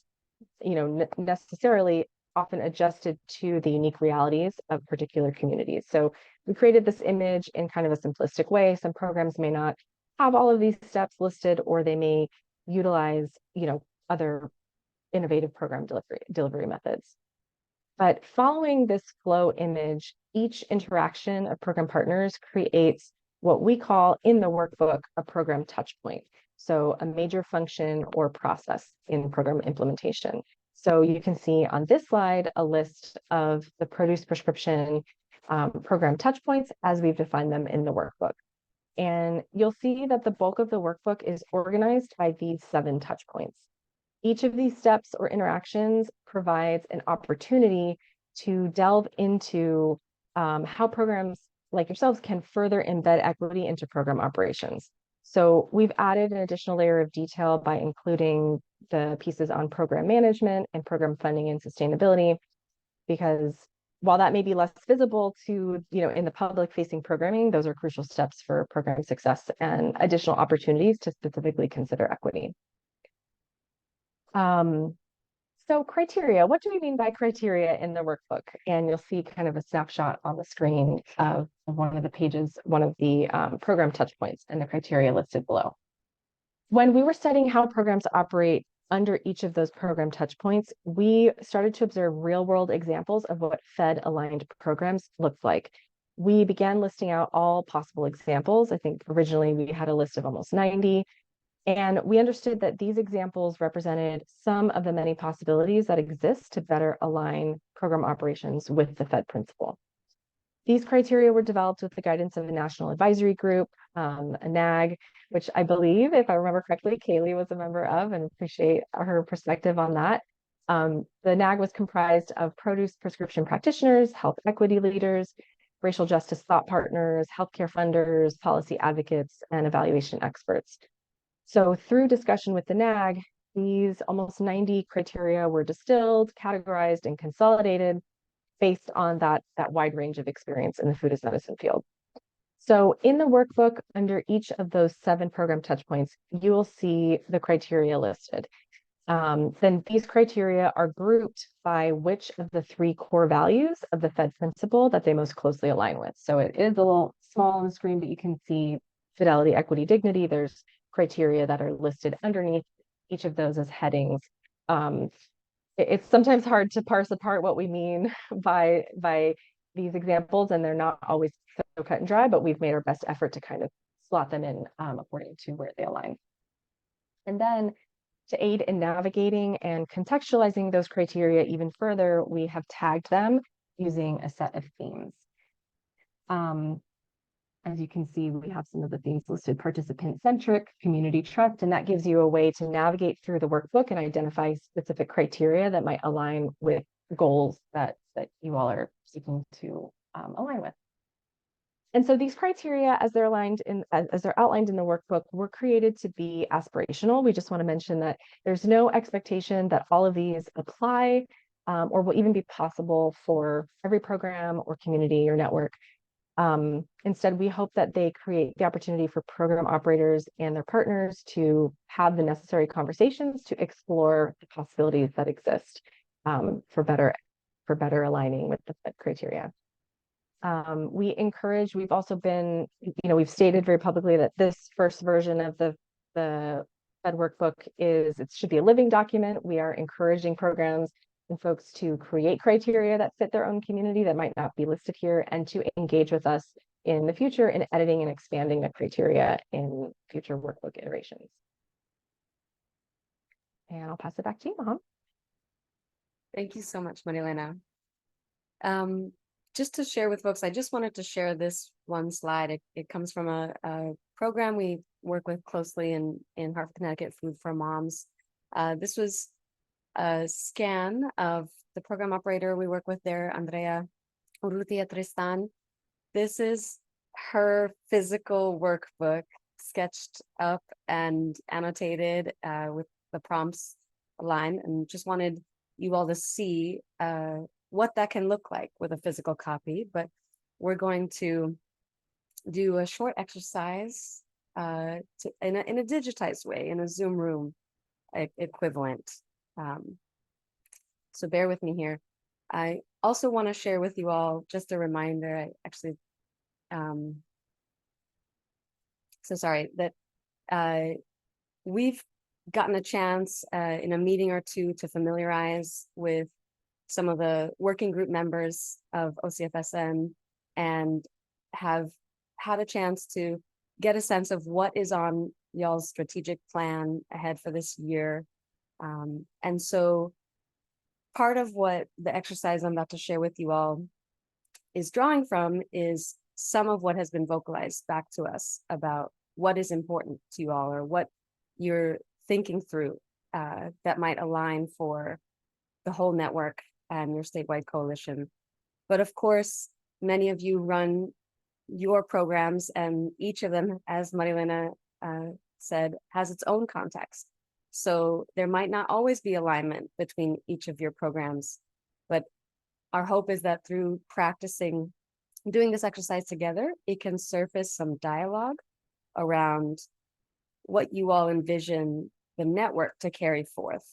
necessarily often adjusted to the unique realities of particular communities. So we created this image in kind of a simplistic way. Some programs may not have all of these steps listed, or they may utilize, other innovative program delivery methods. But following this flow image, each interaction of program partners creates what we call in the workbook a program touch point. So a major function or process in program implementation. So you can see on this slide a list of the produce prescription program touch points as we've defined them in the workbook. And you'll see that the bulk of the workbook is organized by these 7 touch points. Each of these steps or interactions provides an opportunity to delve into how programs like yourselves, can further embed equity into program operations. So we've added an additional layer of detail by including the pieces on program management and program funding and sustainability, because while that may be less visible to, in the public facing programming, those are crucial steps for program success and additional opportunities to specifically consider equity. So criteria, what do we mean by criteria in the workbook? And you'll see kind of a snapshot on the screen of one of the pages, one of the program touch points and the criteria listed below. When we were studying how programs operate under each of those program touch points, we started to observe real world examples of what Fed aligned programs looked like. We began listing out all possible examples. I think originally we had a list of almost 90. And we understood that these examples represented some of the many possibilities that exist to better align program operations with the Fed principle. These criteria were developed with the guidance of a national advisory group, a NAG, which I believe, if I remember correctly, Kaylee was a member of, and appreciate her perspective on that. The NAG was comprised of produce prescription practitioners, health equity leaders, racial justice thought partners, healthcare funders, policy advocates, and evaluation experts. So through discussion with the NAG, these almost 90 criteria were distilled, categorized, and consolidated based on that wide range of experience in the food as medicine field. So in the workbook, under each of those 7 program touchpoints, you will see the criteria listed. Then these criteria are grouped by which of the 3 core values of the Fed principle that they most closely align with. So it is a little small on the screen, but you can see fidelity, equity, dignity. There's criteria that are listed underneath each of those as headings. It's sometimes hard to parse apart what we mean by these examples, and they're not always so cut and dry, but we've made our best effort to kind of slot them in according to where they align. And then to aid in navigating and contextualizing those criteria even further, we have tagged them using a set of themes. As you can see, we have some of the themes listed: participant-centric, community trust, and that gives you a way to navigate through the workbook and identify specific criteria that might align with goals that you all are seeking to align with. And so these criteria, as they're outlined in the workbook, were created to be aspirational. We just want to mention that there's no expectation that all of these apply or will even be possible for every program or community or network. Instead, we hope that they create the opportunity for program operators and their partners to have the necessary conversations to explore the possibilities that exist for better aligning with the Fed criteria. We've also been, we've stated very publicly that this first version of the Fed workbook it should be a living document. We are encouraging programs and folks to create criteria that fit their own community that might not be listed here, and to engage with us in the future in editing and expanding the criteria in future workbook iterations. And I'll pass it back to you, Maham. Thank you so much, Marilena. Just to share with folks, I just wanted to share this one slide. It comes from a program we work with closely in Hartford, Connecticut, Food for Moms. This was a scan of the program operator we work with there, Andrea Urrutia Tristan. This is her physical workbook, sketched up and annotated with the prompts aligned, and just wanted you all to see what that can look like with a physical copy. But we're going to do a short exercise in a digitized way, in a Zoom room equivalent. So bear with me here. I also want to share with you all just a reminder. I actually, so sorry that we've gotten a chance in a meeting or two to familiarize with some of the working group members of OCFSM, and have had a chance to get a sense of what is on y'all's strategic plan ahead for this year. And so part of what the exercise I'm about to share with you all is drawing from is some of what has been vocalized back to us about what is important to you all, or what you're thinking through that might align for the whole network and your statewide coalition. But of course, many of you run your programs, and each of them, as Marilena said, has its own context. So there might not always be alignment between each of your programs, but our hope is that through practicing doing this exercise together, it can surface some dialogue around what you all envision the network to carry forth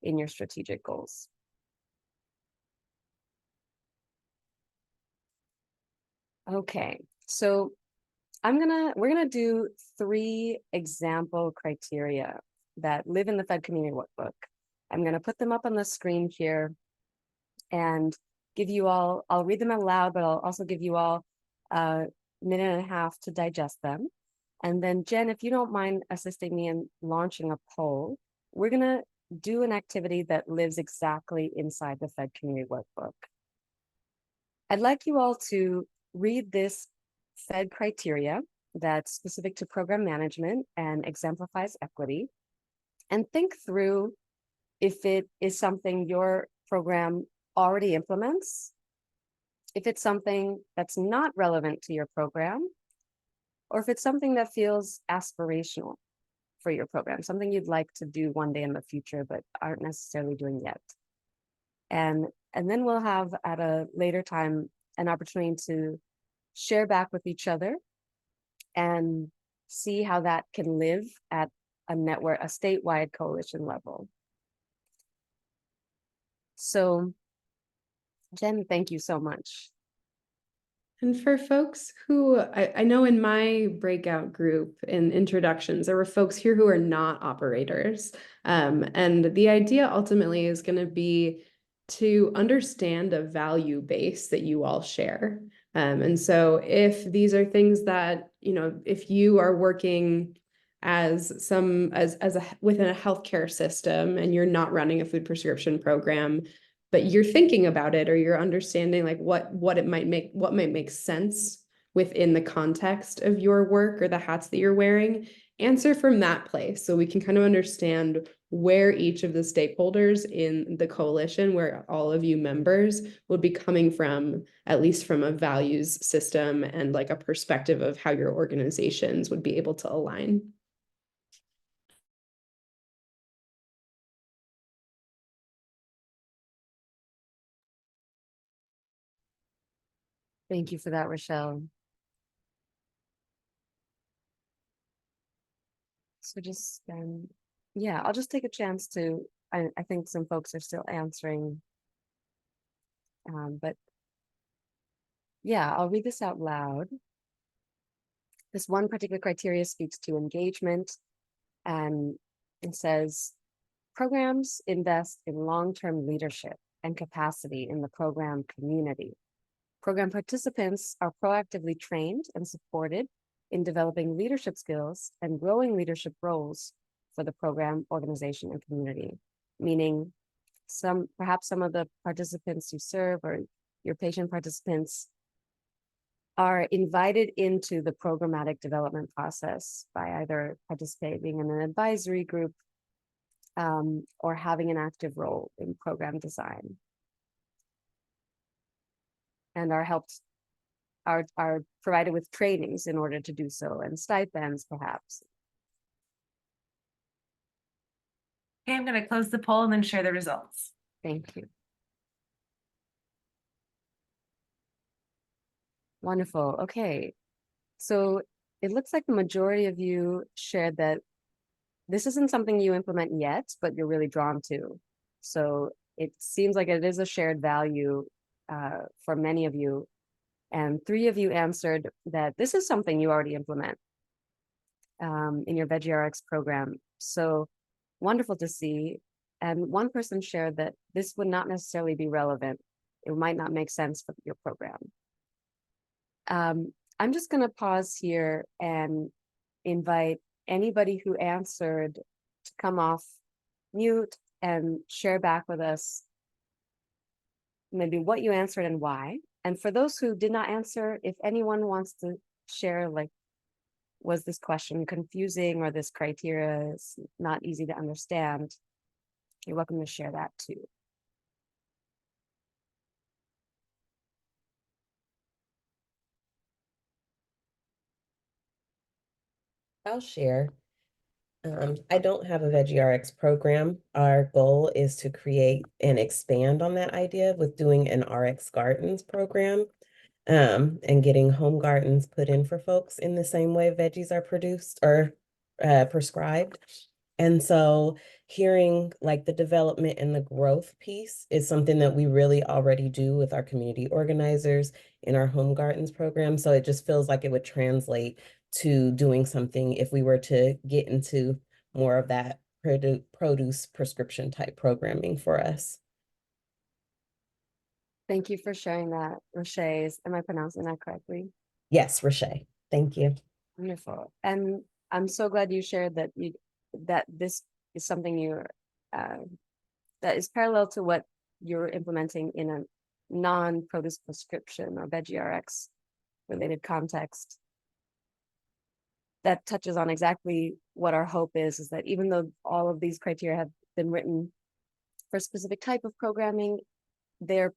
in your strategic goals. Okay, so we're gonna do 3 example criteria that live in the Fed Community Workbook. I'm gonna put them up on the screen here and give you all, I'll read them out loud, but I'll also give you all a minute and a half to digest them. And then Jen, if you don't mind assisting me in launching a poll, we're gonna do an activity that lives exactly inside the Fed Community Workbook. I'd like you all to read this Fed criteria that's specific to program management and exemplifies equity, and think through if it is something your program already implements, if it's something that's not relevant to your program, or if it's something that feels aspirational for your program, something you'd like to do one day in the future but aren't necessarily doing yet. And then we'll have at a later time an opportunity to share back with each other and see how that can live at a network, a statewide coalition level. So Jen, thank you so much. And for folks who, I know in my breakout group in introductions, there were folks here who are not operators. And the idea ultimately is going to be to understand a value base that you all share. And so if these are things that, you know, if you are working as within a healthcare system and you're not running a food prescription program, but you're thinking about it, or you're understanding like what might make sense within the context of your work or the hats that you're wearing, answer from that place so we can kind of understand where each of the stakeholders in the coalition, where all of you members would be coming from, at least from a values system and like a perspective of how your organizations would be able to align. Thank you for that, Rochelle. So just, yeah, I'll just take a chance to, I think some folks are still answering, but yeah, I'll read this out loud. This one particular criteria speaks to engagement, and it says, programs invest in long-term leadership and capacity in the program community. Program participants are proactively trained and supported in developing leadership skills and growing leadership roles for the program, organization, and community. Meaning, perhaps some of the participants you serve or your patient participants are invited into the programmatic development process by either participating in an advisory group or having an active role in program design, and are provided with trainings in order to do so, and stipends perhaps. Okay, I'm going to close the poll and then share the results. Thank you. Wonderful. Okay, so it looks like the majority of you shared that this isn't something you implement yet, but you're really drawn to. So it seems like it is a shared value for many of you. And 3 of you answered that this is something you already implement in your Veggie RX program. So wonderful to see. And 1 person shared that this would not necessarily be relevant. It might not make sense for your program. I'm just going to pause here and invite anybody who answered to come off mute and share back with us maybe what you answered and why. And for those who did not answer, if anyone wants to share, like, was this question confusing or this criteria is not easy to understand, you're welcome to share that too. I'll share. I don't have a Veggie RX program. Our goal is to create and expand on that idea with doing an RX Gardens program, and getting home gardens put in for folks in the same way veggies are produced or prescribed. And so hearing like the development and the growth piece is something that we really already do with our community organizers in our home gardens program. So it just feels like it would translate to doing something if we were to get into more of that produce prescription type programming for us. Thank you for sharing that, Roche. Am I pronouncing that correctly? Yes, Roche. Thank you. Wonderful. And I'm so glad you shared that this is something that is parallel to what you're implementing in a non-produce prescription or Veggie RX related context. That touches on exactly what our hope is that even though all of these criteria have been written for a specific type of programming, they're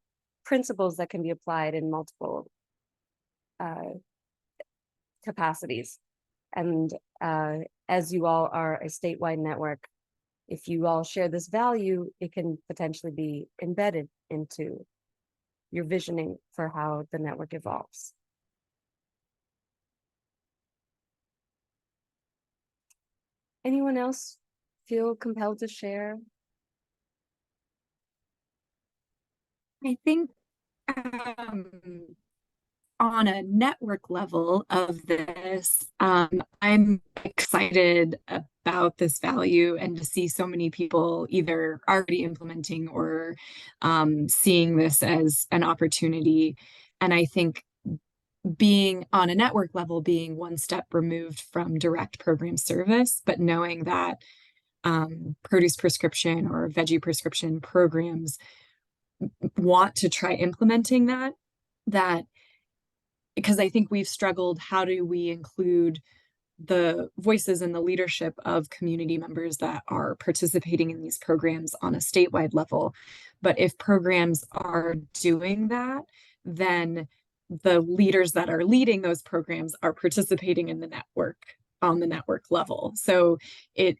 principles that can be applied in multiple capacities. And as you all are a statewide network, if you all share this value, it can potentially be embedded into your visioning for how the network evolves. Anyone else feel compelled to share? I think on a network level of this, I'm excited about this value and to see so many people either already implementing or seeing this as an opportunity. And I think being on a network level, being one step removed from direct program service, but knowing that produce prescription or veggie prescription programs want to try implementing that because I think we've struggled, how do we include the voices and the leadership of community members that are participating in these programs on a statewide level? But if programs are doing that, then the leaders that are leading those programs are participating in the network on the network level. So it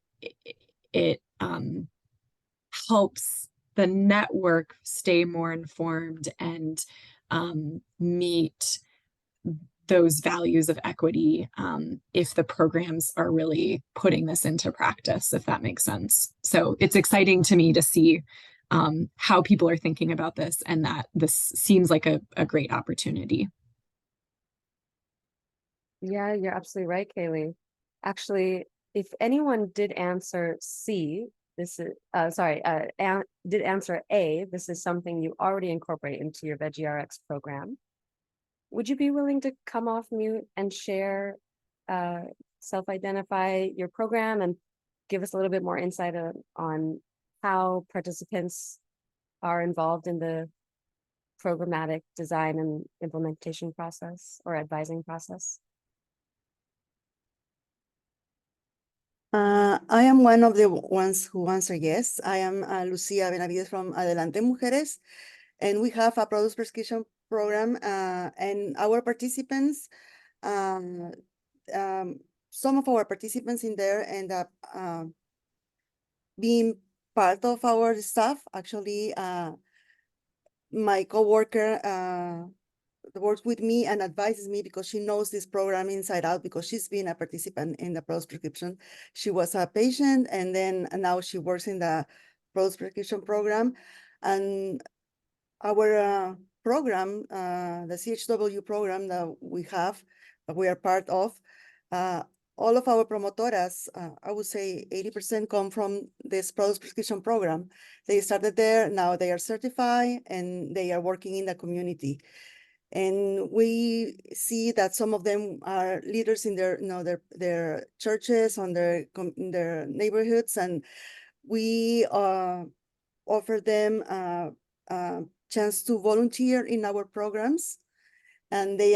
helps the network stay more informed and meet those values of equity if the programs are really putting this into practice, if that makes sense. So it's exciting to me to see how people are thinking about this and that this seems like a great opportunity. Yeah, you're absolutely right, Kaylee. Actually, if anyone did answer C, this is, did answer A, this is something you already incorporate into your Veggie RX program. Would you be willing to come off mute and share, self-identify your program and give us a little bit more insight on how participants are involved in the programmatic design and implementation process or advising process? I am one of the ones who answer yes. I am Lucia Benavides from Adelante Mujeres, and we have a produce prescription program, and our participants, some of our participants in there end up being part of our staff. Actually, my coworker works with me and advises me because she knows this program inside out because she's been a participant in the produce prescription. She was a patient and now she works in the produce prescription program. And our program, the CHW program that we have, that we are part of, all of our promotoras, I would say 80% come from this produce prescription program. They started there, now they are certified and they are working in the community. And we see that some of them are leaders in their, their churches, in their neighborhoods, and we offer them a chance to volunteer in our programs, and they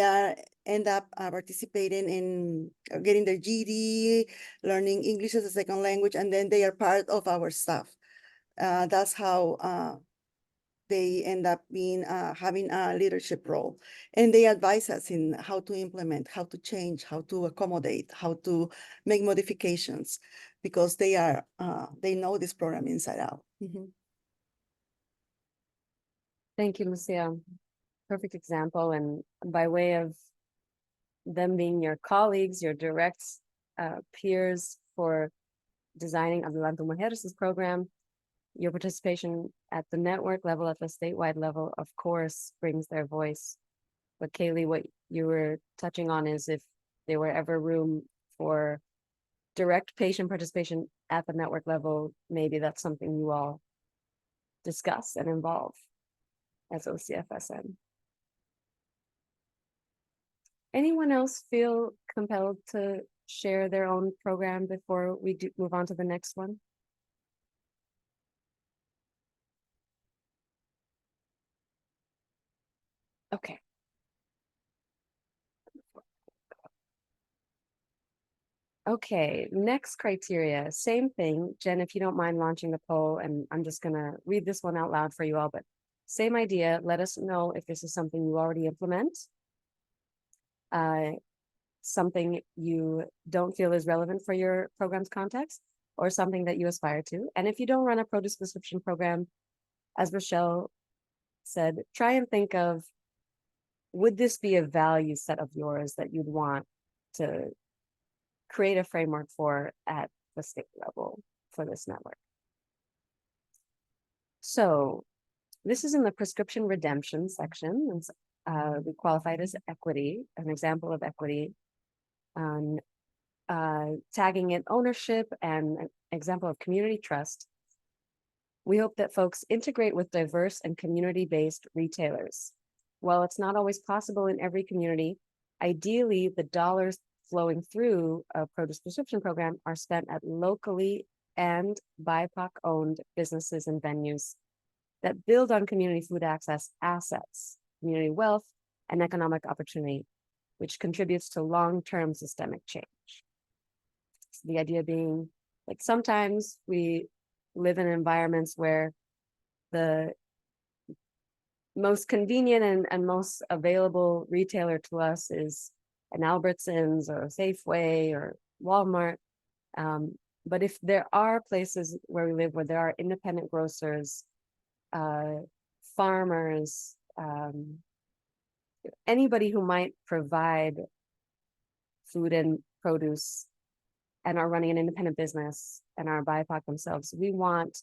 end up participating in getting their GED, learning English as a second language, and then they are part of our staff. That's how they end up being having a leadership role, and they advise us in how to implement, how to change, how to accommodate, how to make modifications, because they know this program inside out. Thank you, Lucia. Perfect example. And by way of them being your colleagues, your direct peers for designing Adelante Mujeres' program, your participation at the network level, at the statewide level, of course, brings their voice. But Kaylee, what you were touching on is if there were ever room for direct patient participation at the network level, maybe that's something you all discuss and involve as OCFSN. Anyone else feel compelled to share their own program before we move on to the next one? Okay. Okay, next criteria, same thing. Jen, if you don't mind launching the poll, and I'm just gonna read this one out loud for you all, but same idea. Let us know if this is something you already implement, something you don't feel is relevant for your program's context, or something that you aspire to. And if you don't run a produce prescription program, as Rochelle said, try and think of, would this be a value set of yours that you'd want to create a framework for at the state level for this network? So this is in the prescription redemption section. We qualified as equity, an example of equity, tagging it ownership and an example of community trust. We hope that folks integrate with diverse and community-based retailers. While it's not always possible in every community, ideally the dollars flowing through a produce prescription program are spent at locally and BIPOC-owned businesses and venues that build on community food access assets, community wealth, and economic opportunity, which contributes to long-term systemic change. So the idea being, like, sometimes we live in environments where the most convenient and most available retailer to us is an Albertsons or a Safeway or Walmart. But if there are places where we live where there are independent grocers, farmers, anybody who might provide food and produce and are running an independent business and are BIPOC themselves, we want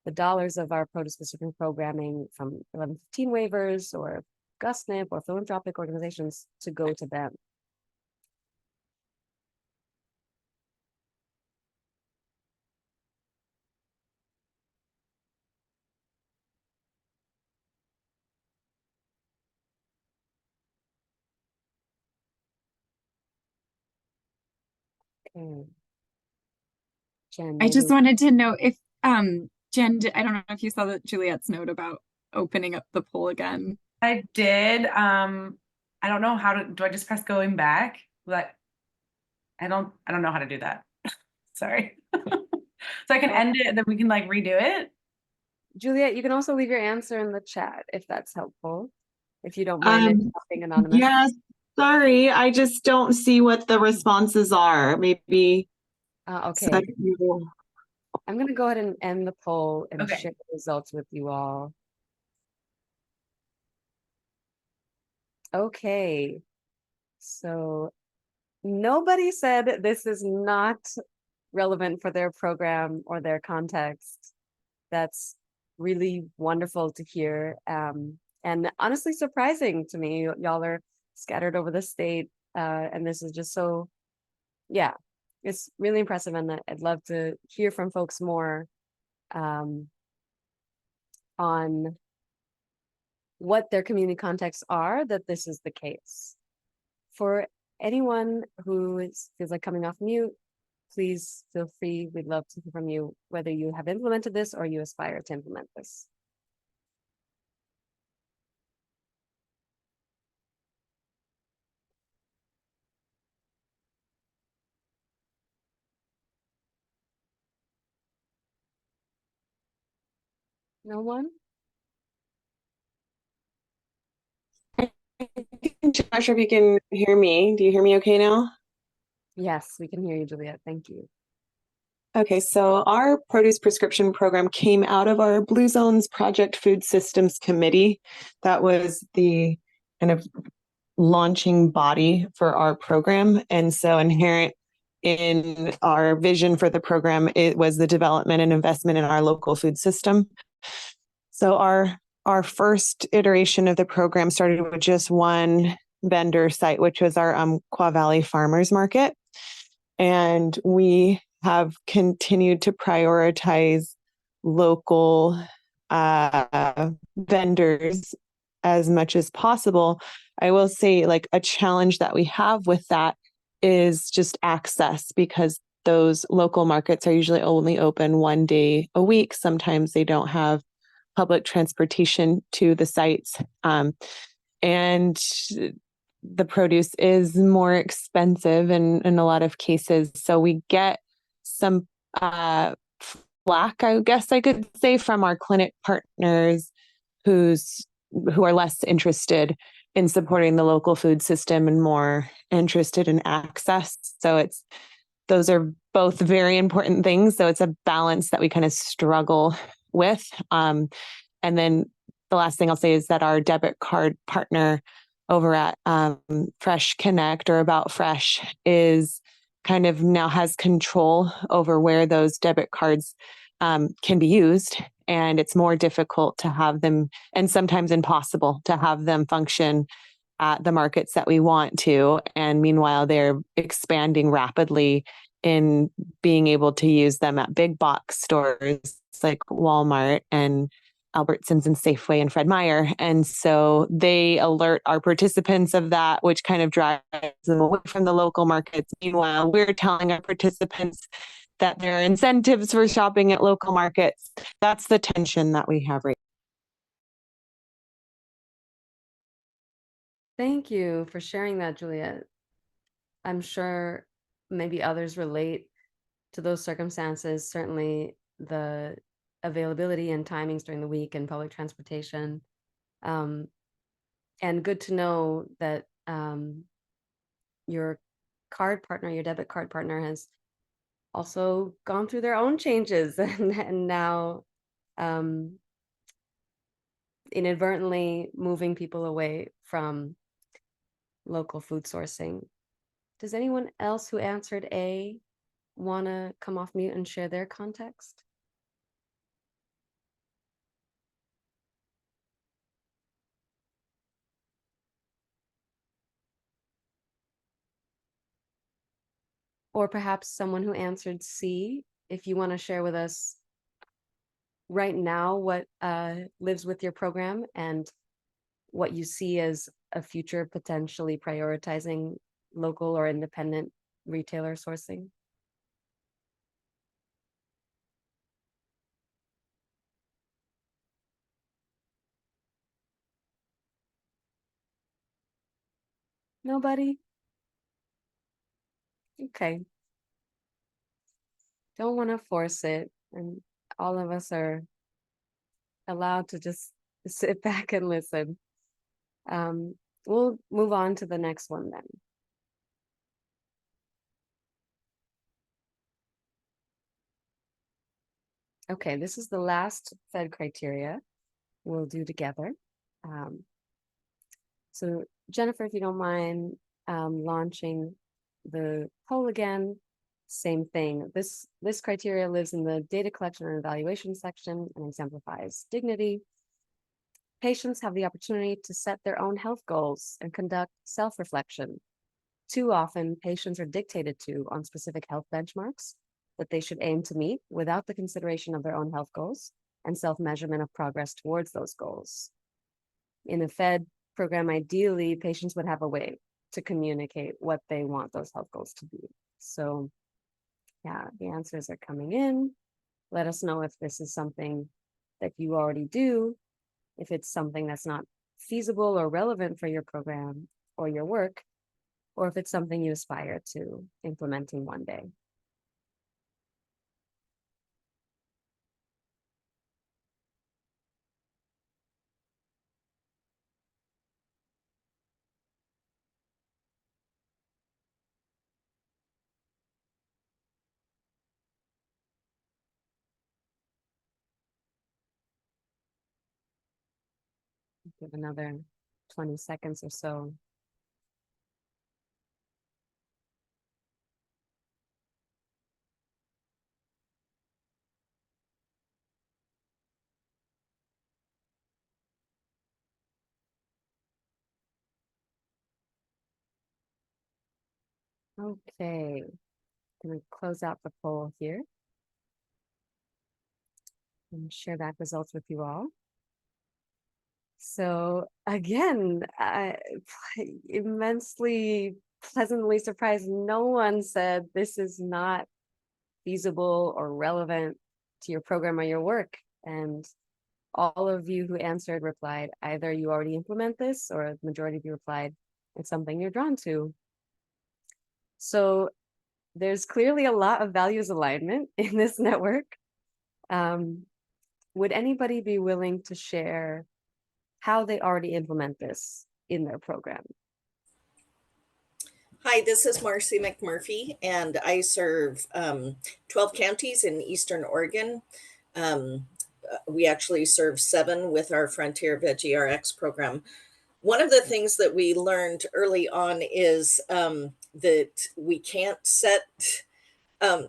the dollars of our produce specific programming from 1115 waivers or GusNIP or philanthropic organizations to go to them. Okay. Jen, I just maybe- wanted to know if Jen, I don't know if you saw that Juliet's note about opening up the poll again. I did. I don't know how to, do I just press going back? Like, I don't know how to do that. Sorry. So I can end it and then we can like redo it. Juliet, you can also leave your answer in the chat if that's helpful. If you don't mind it being anonymous. Yes, sorry, I just don't see what the responses are. Maybe. Okay. I'm going to go ahead and end the poll and share the results with you all. Okay. So nobody said this is not relevant for their program or their context. That's really wonderful to hear. And honestly surprising to me. Y'all are scattered over the state. And this is just so, yeah, it's really impressive. And I'd love to hear from folks more on what their community contexts are, that this is the case. For anyone who feels like coming off mute, please feel free. We'd love to hear from you, whether you have implemented this or you aspire to implement this. No one? not sure if you can hear me. Do you hear me okay now? Yes, we can hear you, Juliet. Thank you. Okay, so our produce prescription program came out of our Blue Zones Project Food Systems Committee. That was the kind of launching body for our program. And so inherent in our vision for the program, it was the development and investment in our local food system. So our first iteration of the program started with just one vendor site, which was our Quah Valley Farmers Market. And we have continued to prioritize local vendors as much as possible. I will say, like, a challenge that we have with that is just access, because those local markets are usually only open one day a week. Sometimes they don't have public transportation to the sites. And the produce is more expensive in a lot of cases. So we get some flack, I guess I could say, from our clinic partners who are less interested in supporting the local food system and more interested in access. So those are both very important things. So it's a balance that we kind of struggle with. And then the last thing I'll say is that our debit card partner over at Fresh Connect, or About Fresh, is kind of now has control over where those debit cards can be used. And it's more difficult to have them, and sometimes impossible to have them function at the markets that we want to. And meanwhile, they're expanding rapidly in being able to use them at big box stores like Walmart and Albertsons and Safeway and Fred Meyer. And so they alert our participants of that, which kind of drives them away from the local markets. Meanwhile, we're telling our participants that there are incentives for shopping at local markets. That's the tension that we have right now. Thank you for sharing that, Juliet. I'm sure maybe others relate to those circumstances. Certainly the availability and timings during the week and public transportation. And good to know that your card partner, your debit card partner, has also gone through their own changes and now inadvertently moving people away from local food sourcing. Does anyone else who answered A want to come off mute and share their context? Or perhaps someone who answered C, if you want to share with us right now what lives with your program and what you see as a future potentially prioritizing local or independent retailer sourcing. Nobody? Okay. Don't want to force it, and all of us are allowed to just sit back and listen. We'll move on to the next one then. Okay, this is the last Fed criteria we'll do together. So Jennifer, if you don't mind launching the poll again, same thing. This criteria lives in the data collection and evaluation section and exemplifies dignity. Patients have the opportunity to set their own health goals and conduct self-reflection. Too often, patients are dictated to on specific health benchmarks that they should aim to meet without the consideration of their own health goals and self-measurement of progress towards those goals. In a Fed program, ideally, patients would have a way to communicate what they want those health goals to be. So yeah, the answers are coming in. Let us know if this is something that you already do, if it's something that's not feasible or relevant for your program or your work, or if it's something you aspire to implementing one day. Give another 20 seconds or so. Okay, gonna close out the poll here and share back results with you all. So again, immensely pleasantly surprised. No one said this is not feasible or relevant to your program or your work. And all of you who answered replied, either you already implement this, or the majority of you replied, it's something you're drawn to. So there's clearly a lot of values alignment in this network. Would anybody be willing to share how they already implement this in their program? Hi, this is Marcy McMurphy, and I serve 12 counties in Eastern Oregon. We actually serve 7 with our Frontier Veggie RX program. One of the things that we learned early on is that we can't set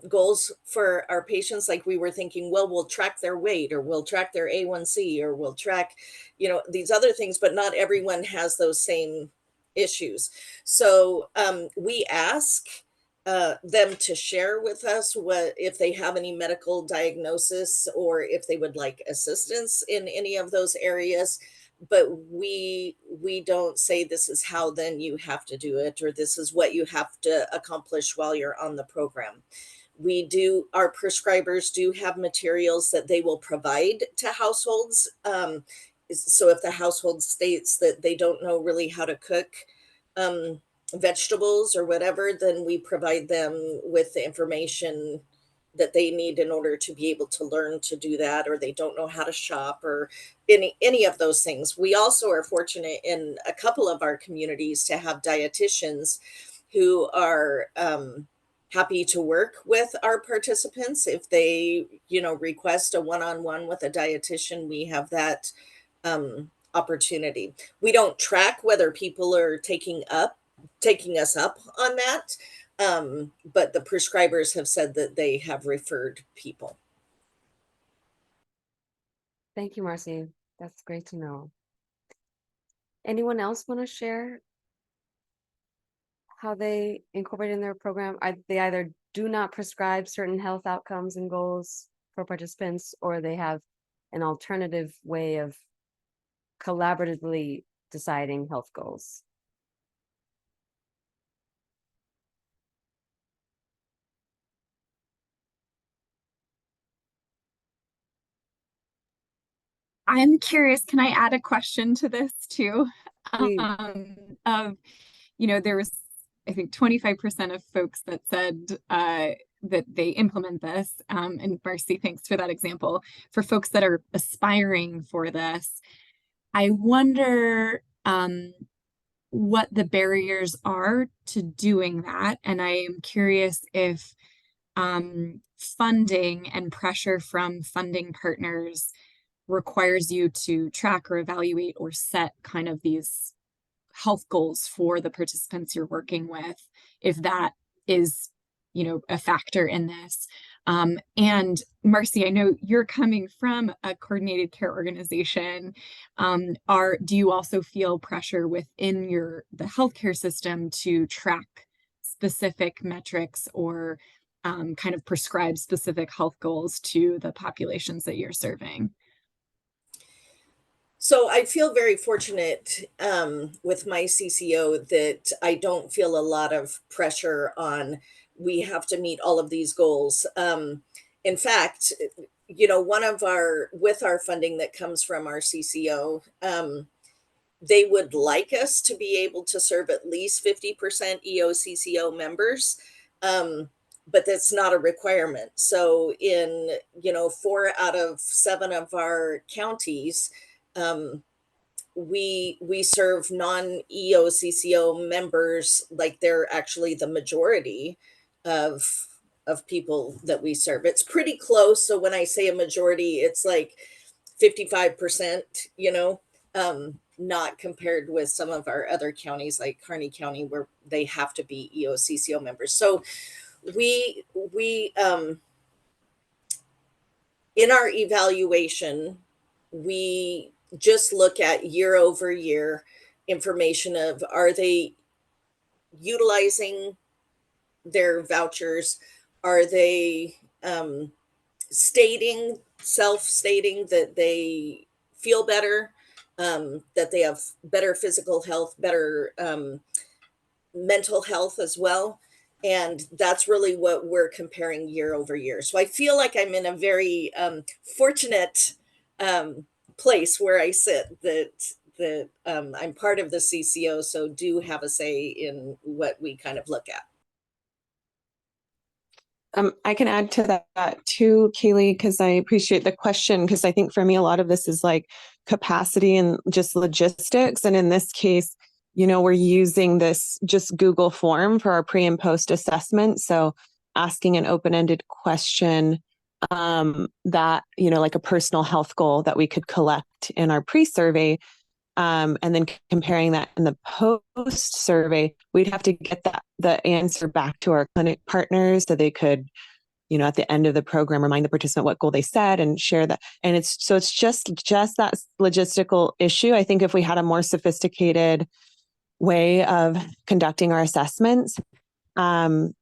goals for our patients. Like, we were thinking, well, we'll track their weight, or we'll track their A1C, or we'll track, these other things, but not everyone has those same issues. So we ask them to share with us what, if they have any medical diagnosis, or if they would like assistance in any of those areas. But we don't say this is how then you have to do it, or this is what you have to accomplish while you're on the program. Our prescribers do have materials that they will provide to households. So if the household states that they don't know really how to cook vegetables or whatever, then we provide them with the information that they need in order to be able to learn to do that, or they don't know how to shop, or any of those things. We also are fortunate in a couple of our communities to have dietitians who are happy to work with our participants. If they, request a one-on-one with a dietitian, we have that opportunity. We don't track whether people are taking us up on that. But the prescribers have said that they have referred people. Thank you, Marcy. That's great to know. Anyone else want to share how they incorporate in their program? They either do not prescribe certain health outcomes and goals for participants, or they have an alternative way of collaboratively deciding health goals. I'm curious, can I add a question to this too? Please. There was, I think, 25% of folks that said that they implement this. And Marcy, thanks for that example. For folks that are aspiring for this, I wonder what the barriers are to doing that. And I am curious if funding and pressure from funding partners requires you to track or evaluate or set kind of these health goals for the participants you're working with, if that is, a factor in this. And Marcy, I know you're coming from a coordinated care organization. Do you also feel pressure within the healthcare system to track specific metrics or kind of prescribe specific health goals to the populations that you're serving? So I feel very fortunate with my CCO that I don't feel a lot of pressure on, we have to meet all of these goals. In fact, with our funding that comes from our CCO, they would like us to be able to serve at least 50% EOCCO members. But that's not a requirement. So in, 4 out of 7 of our counties, we serve non-EOCCO members, like they're actually the majority of people that we serve. It's pretty close. So when I say a majority, it's like 55%, not compared with some of our other counties like Kearney County where they have to be EOCCO members. So we in our evaluation, we just look at year over year information of, are they utilizing their vouchers? Are they self-stating that they feel better, that they have better physical health, better mental health as well? And that's really what we're comparing year over year. So I feel like I'm in a very fortunate place where I sit, that I'm part of the CCO, so do have a say in what we kind of look at. I can add to that too, Kaylee, because I appreciate the question, because I think for me, a lot of this is like capacity and just logistics. And in this case, we're using this just Google form for our pre and post assessment. So asking an open-ended question that, like a personal health goal that we could collect in our pre-survey. And then comparing that in the post survey, we'd have to get the answer back to our clinic partners so they could, at the end of the program, remind the participant what goal they set and share that. And it's just that logistical issue. I think if we had a more sophisticated way of conducting our assessments,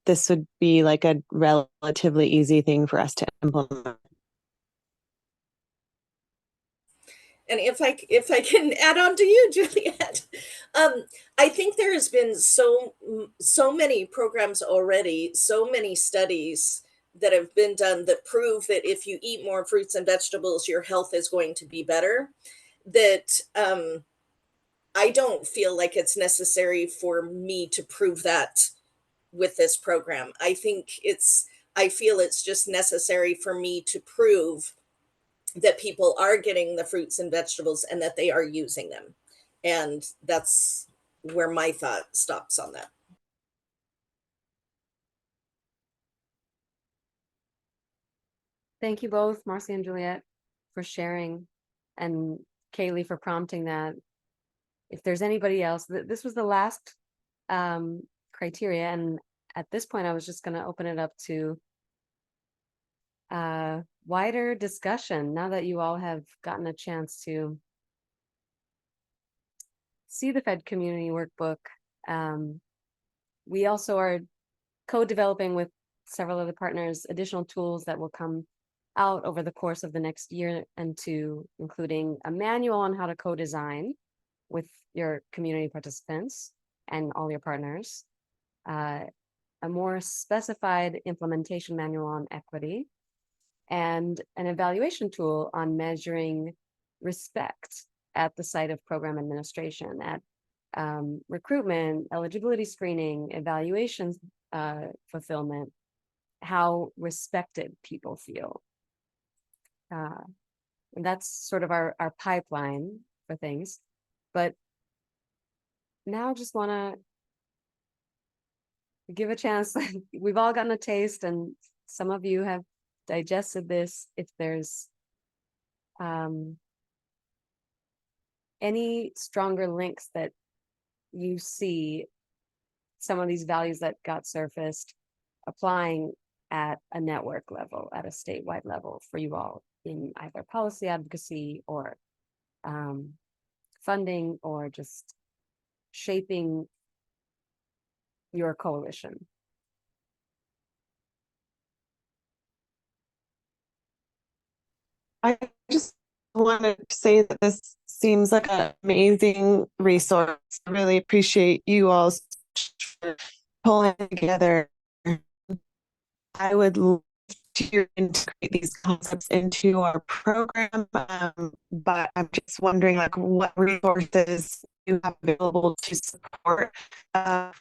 this would be like a relatively easy thing for us to implement. And if I can add on to you, Juliet, I think there has been so many programs already, so many studies that have been done that prove that if you eat more fruits and vegetables, your health is going to be better, that I don't feel like it's necessary for me to prove that with this program. I feel it's just necessary for me to prove that people are getting the fruits and vegetables and that they are using them. And that's where my thought stops on that. Thank you both, Marcy and Juliet, for sharing, and Kaylee for prompting that. If there's anybody else, this was the last criteria, and at this point, I was just going to open it up to wider discussion now that you all have gotten a chance to see the Fed Community Workbook. We also are co-developing with several other partners additional tools that will come out over the course of the next year and two, including a manual on how to co-design with your community participants and all your partners, a more specified implementation manual on equity, and an evaluation tool on measuring respect at the site of program administration, at recruitment, eligibility screening, evaluation fulfillment, how respected people feel. And that's sort of our pipeline for things. But now just want to give a chance. We've all gotten a taste, and some of you have digested this. If there's any stronger links that you see some of these values that got surfaced applying at a network level, at a statewide level for you all in either policy advocacy or funding, or just shaping your coalition. I just wanted to say that this seems like an amazing resource. I really appreciate you all for pulling together. I would love to integrate these concepts into our program, but I'm just wondering, like, what resources you have available to support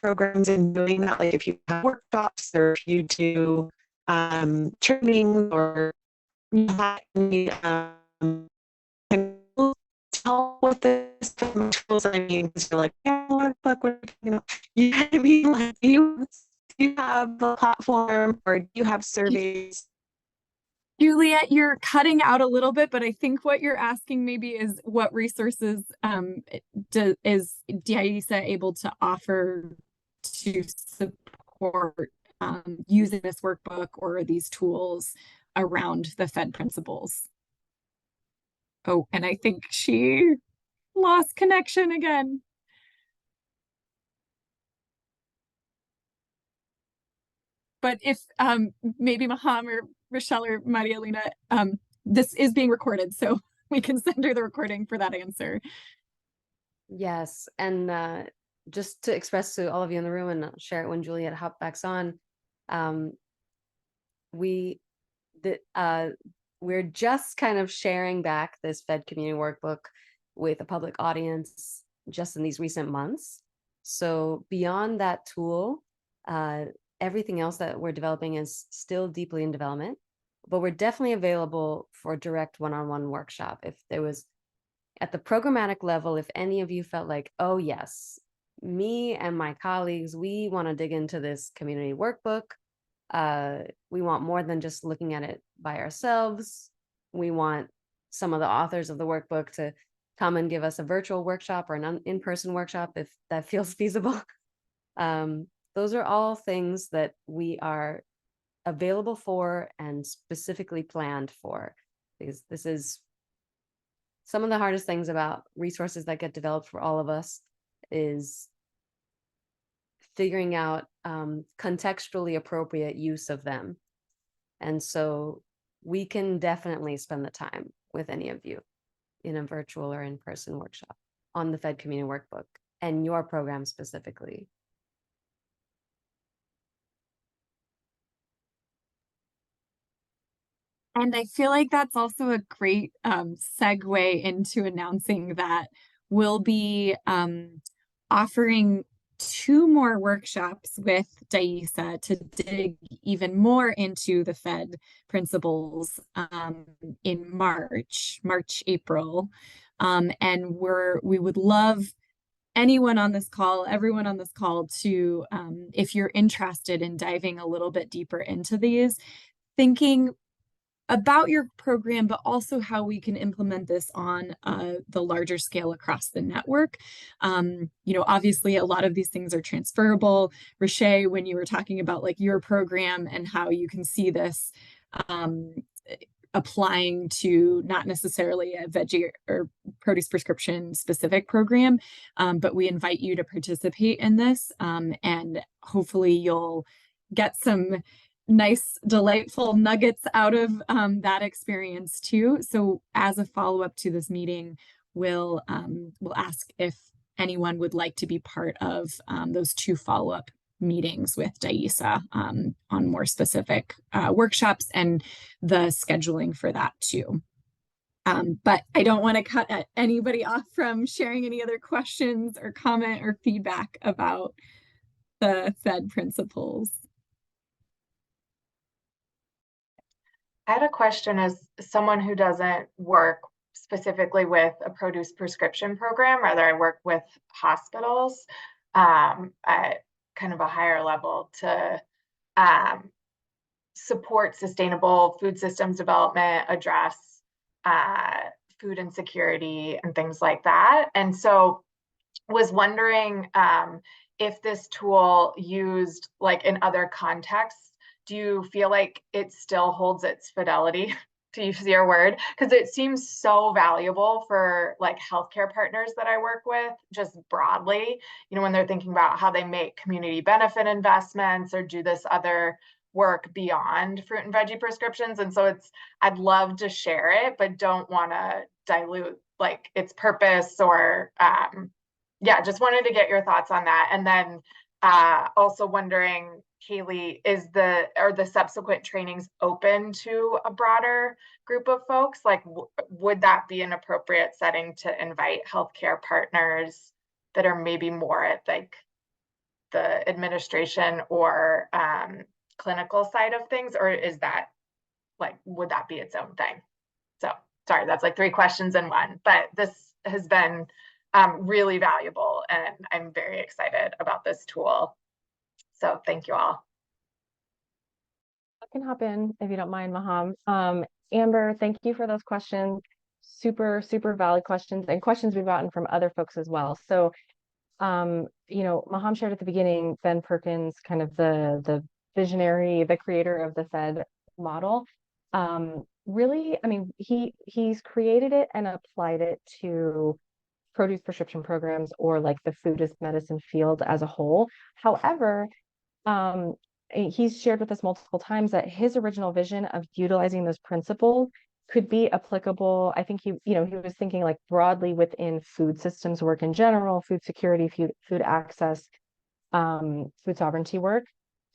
programs in doing that. Like, if you have workshops or if you do trainings, or you have any help with this tools. I mean, you're like, yeah, what the fuck, you know, you know what I mean? Like, do you have a platform, or do you have surveys? Juliet, you're cutting out a little bit, but I think what you're asking maybe is what resources is DAISA able to offer to support using this workbook or these tools around the Fed principles. Oh, and I think she lost connection again. But if maybe Maham or Rochelle or Maria Elena, this is being recorded, so we can send her the recording for that answer. Yes, and just to express to all of you in the room, and I'll share it when Juliet hops back on, we're just kind of sharing back this Fed Community Workbook with a public audience just in these recent months. So beyond that tool, everything else that we're developing is still deeply in development, but we're definitely available for direct one-on-one workshop. If there was, at the programmatic level, if any of you felt like, oh yes, me and my colleagues, we want to dig into this community workbook. We want more than just looking at it by ourselves. We want some of the authors of the workbook to come and give us a virtual workshop or an in-person workshop if that feels feasible. Those are all things that we are available for and specifically planned for, because this is some of the hardest things about resources that get developed for all of us is figuring out contextually appropriate use of them. And so we can definitely spend the time with any of you in a virtual or in-person workshop on the Fed Community Workbook and your program specifically. And I feel like that's also a great segue into announcing that we'll be offering 2 more workshops with DAISA to dig even more into the Fed principles in March, April. And we would love anyone on this call, everyone on this call to, if you're interested in diving a little bit deeper into these, thinking about your program, but also how we can implement this on the larger scale across the network. Obviously a lot of these things are transferable. Riche, when you were talking about like your program and how you can see this applying to not necessarily a veggie or produce prescription specific program, but we invite you to participate in this, and hopefully you'll get some nice, delightful nuggets out of that experience too. So as a follow-up to this meeting, we'll ask if anyone would like to be part of those 2 follow-up meetings with DAISA on more specific workshops and the scheduling for that too. But I don't want to cut anybody off from sharing any other questions or comment or feedback about the Fed principles. I had a question as someone who doesn't work specifically with a produce prescription program, rather I work with hospitals at kind of a higher level to support sustainable food systems development, address food insecurity and things like that. And so was wondering if this tool used like in other contexts, do you feel like it still holds its fidelity, to use your word? Because it seems so valuable for like healthcare partners that I work with, just broadly, when they're thinking about how they make community benefit investments or do this other work beyond fruit and veggie prescriptions. And so I'd love to share it, but don't want to dilute like its purpose or just wanted to get your thoughts on that. And then also wondering, Kaylee, are the subsequent trainings open to a broader group of folks? Like, would that be an appropriate setting to invite healthcare partners that are maybe more at like the administration or clinical side of things? Or is that like, would that be its own thing? So sorry, that's like 3 questions in one, but this has been really valuable and I'm very excited about this tool. So thank you all. I can hop in if you don't mind, Maham. Amber, thank you for those questions. Super, super valid questions and questions we've gotten from other folks as well. So, Maham shared at the beginning, Ben Perkins, kind of the visionary, the creator of the Fed model. Really, I mean, he's created it and applied it to produce prescription programs or like the food as medicine field as a whole. However, he's shared with us multiple times that his original vision of utilizing those principles could be applicable. I think he was thinking like broadly within food systems work in general, food security, food access, food sovereignty work.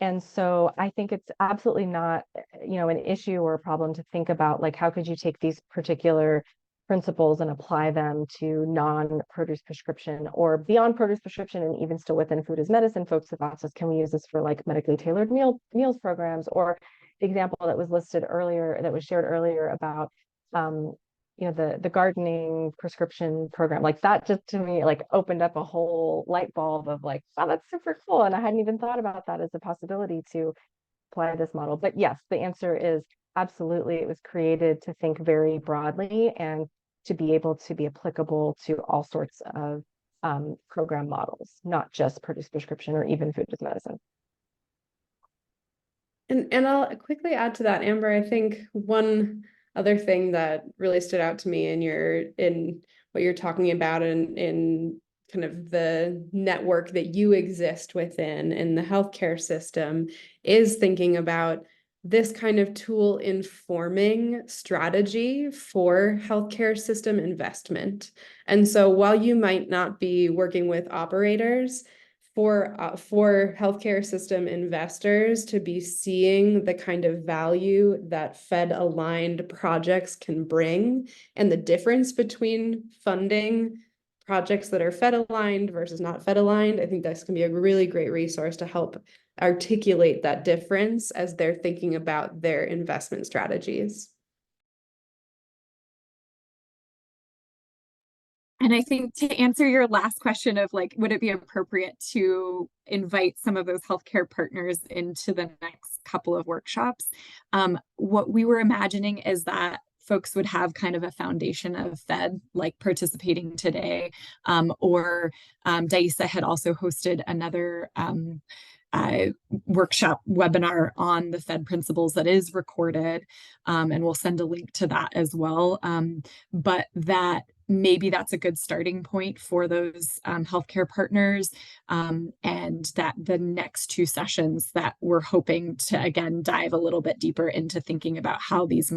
And so I think it's absolutely not, an issue or a problem to think about like how could you take these particular principles and apply them to non-produce prescription or beyond produce prescription, and even still within food as medicine. Folks have asked us, can we use this for like medically tailored meals programs, or the example that was listed earlier, that was shared earlier about the gardening prescription program. Like that just to me like opened up a whole light bulb of like, wow, that's super cool, and I hadn't even thought about that as a possibility to apply this model. But yes, the answer is absolutely. It was created to think very broadly and to be able to be applicable to all sorts of program models, not just produce prescription or even food as medicine. And I'll quickly add to that, Amber. I think one other thing that really stood out to me in what you're talking about in kind of the network that you exist within in the healthcare system is thinking about this kind of tool informing strategy for healthcare system investment. And so while you might not be working with operators, for healthcare system investors to be seeing the kind of value that Fed aligned projects can bring and the difference between funding projects that are Fed aligned versus not Fed aligned, I think this can be a really great resource to help articulate that difference as they're thinking about their investment strategies. And I think to answer your last question of like, would it be appropriate to invite some of those healthcare partners into the next couple of workshops? What we were imagining is that folks would have kind of a foundation of Fed like participating today, or DAISA had also hosted another workshop webinar on the Fed principles that is recorded, and we'll send a link to that as well. But that maybe that's a good starting point for those healthcare partners, and that the next two sessions that we're hoping to again dive a little bit deeper into thinking about how these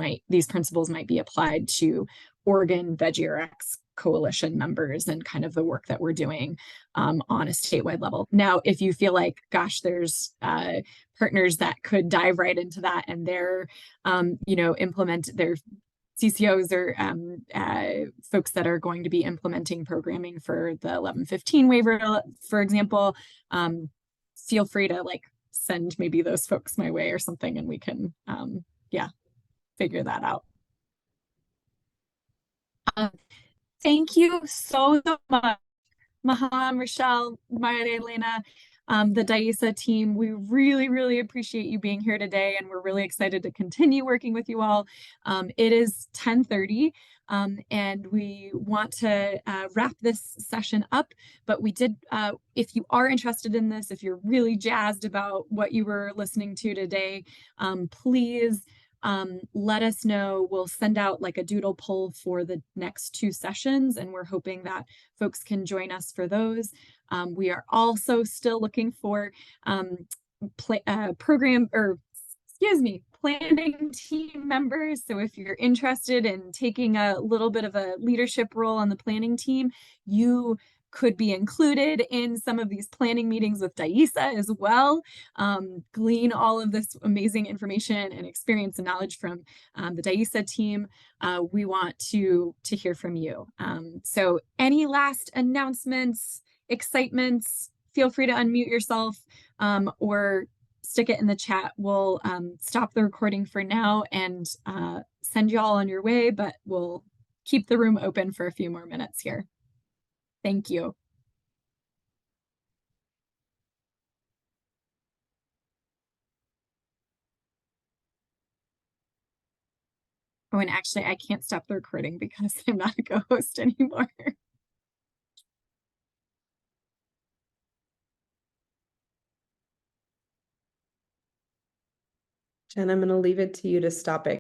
principles might be applied to Oregon VeggieRx coalition members and kind of the work that we're doing on a statewide level. Now, if you feel like, gosh, there's partners that could dive right into that and they're, implement their CCOs or folks that are going to be implementing programming for the 1115 waiver, for example, feel free to like send maybe those folks my way or something, and we can, figure that out. Thank you so much, Maham, Rochelle, Maria Elena, the DAISA team. We really, really appreciate you being here today, and we're really excited to continue working with you all. It is 10:30, and we want to wrap this session up, but we did, if you are interested in this, if you're really jazzed about what you were listening to today, please let us know. We'll send out like a doodle poll for the next two sessions, and we're hoping that folks can join us for those. We are also still looking for planning team members. So if you're interested in taking a little bit of a leadership role on the planning team, you could be included in some of these planning meetings with DAISA as well. Glean all of this amazing information and experience and knowledge from the DAISA team. We want to hear from you. So any last announcements, excitements, feel free to unmute yourself or stick it in the chat. We'll stop the recording for now and send you all on your way, but we'll keep the room open for a few more minutes here. Thank you. Oh, and actually, I can't stop the recording because I'm not a co-host anymore. Jen, I'm going to leave it to you to stop it.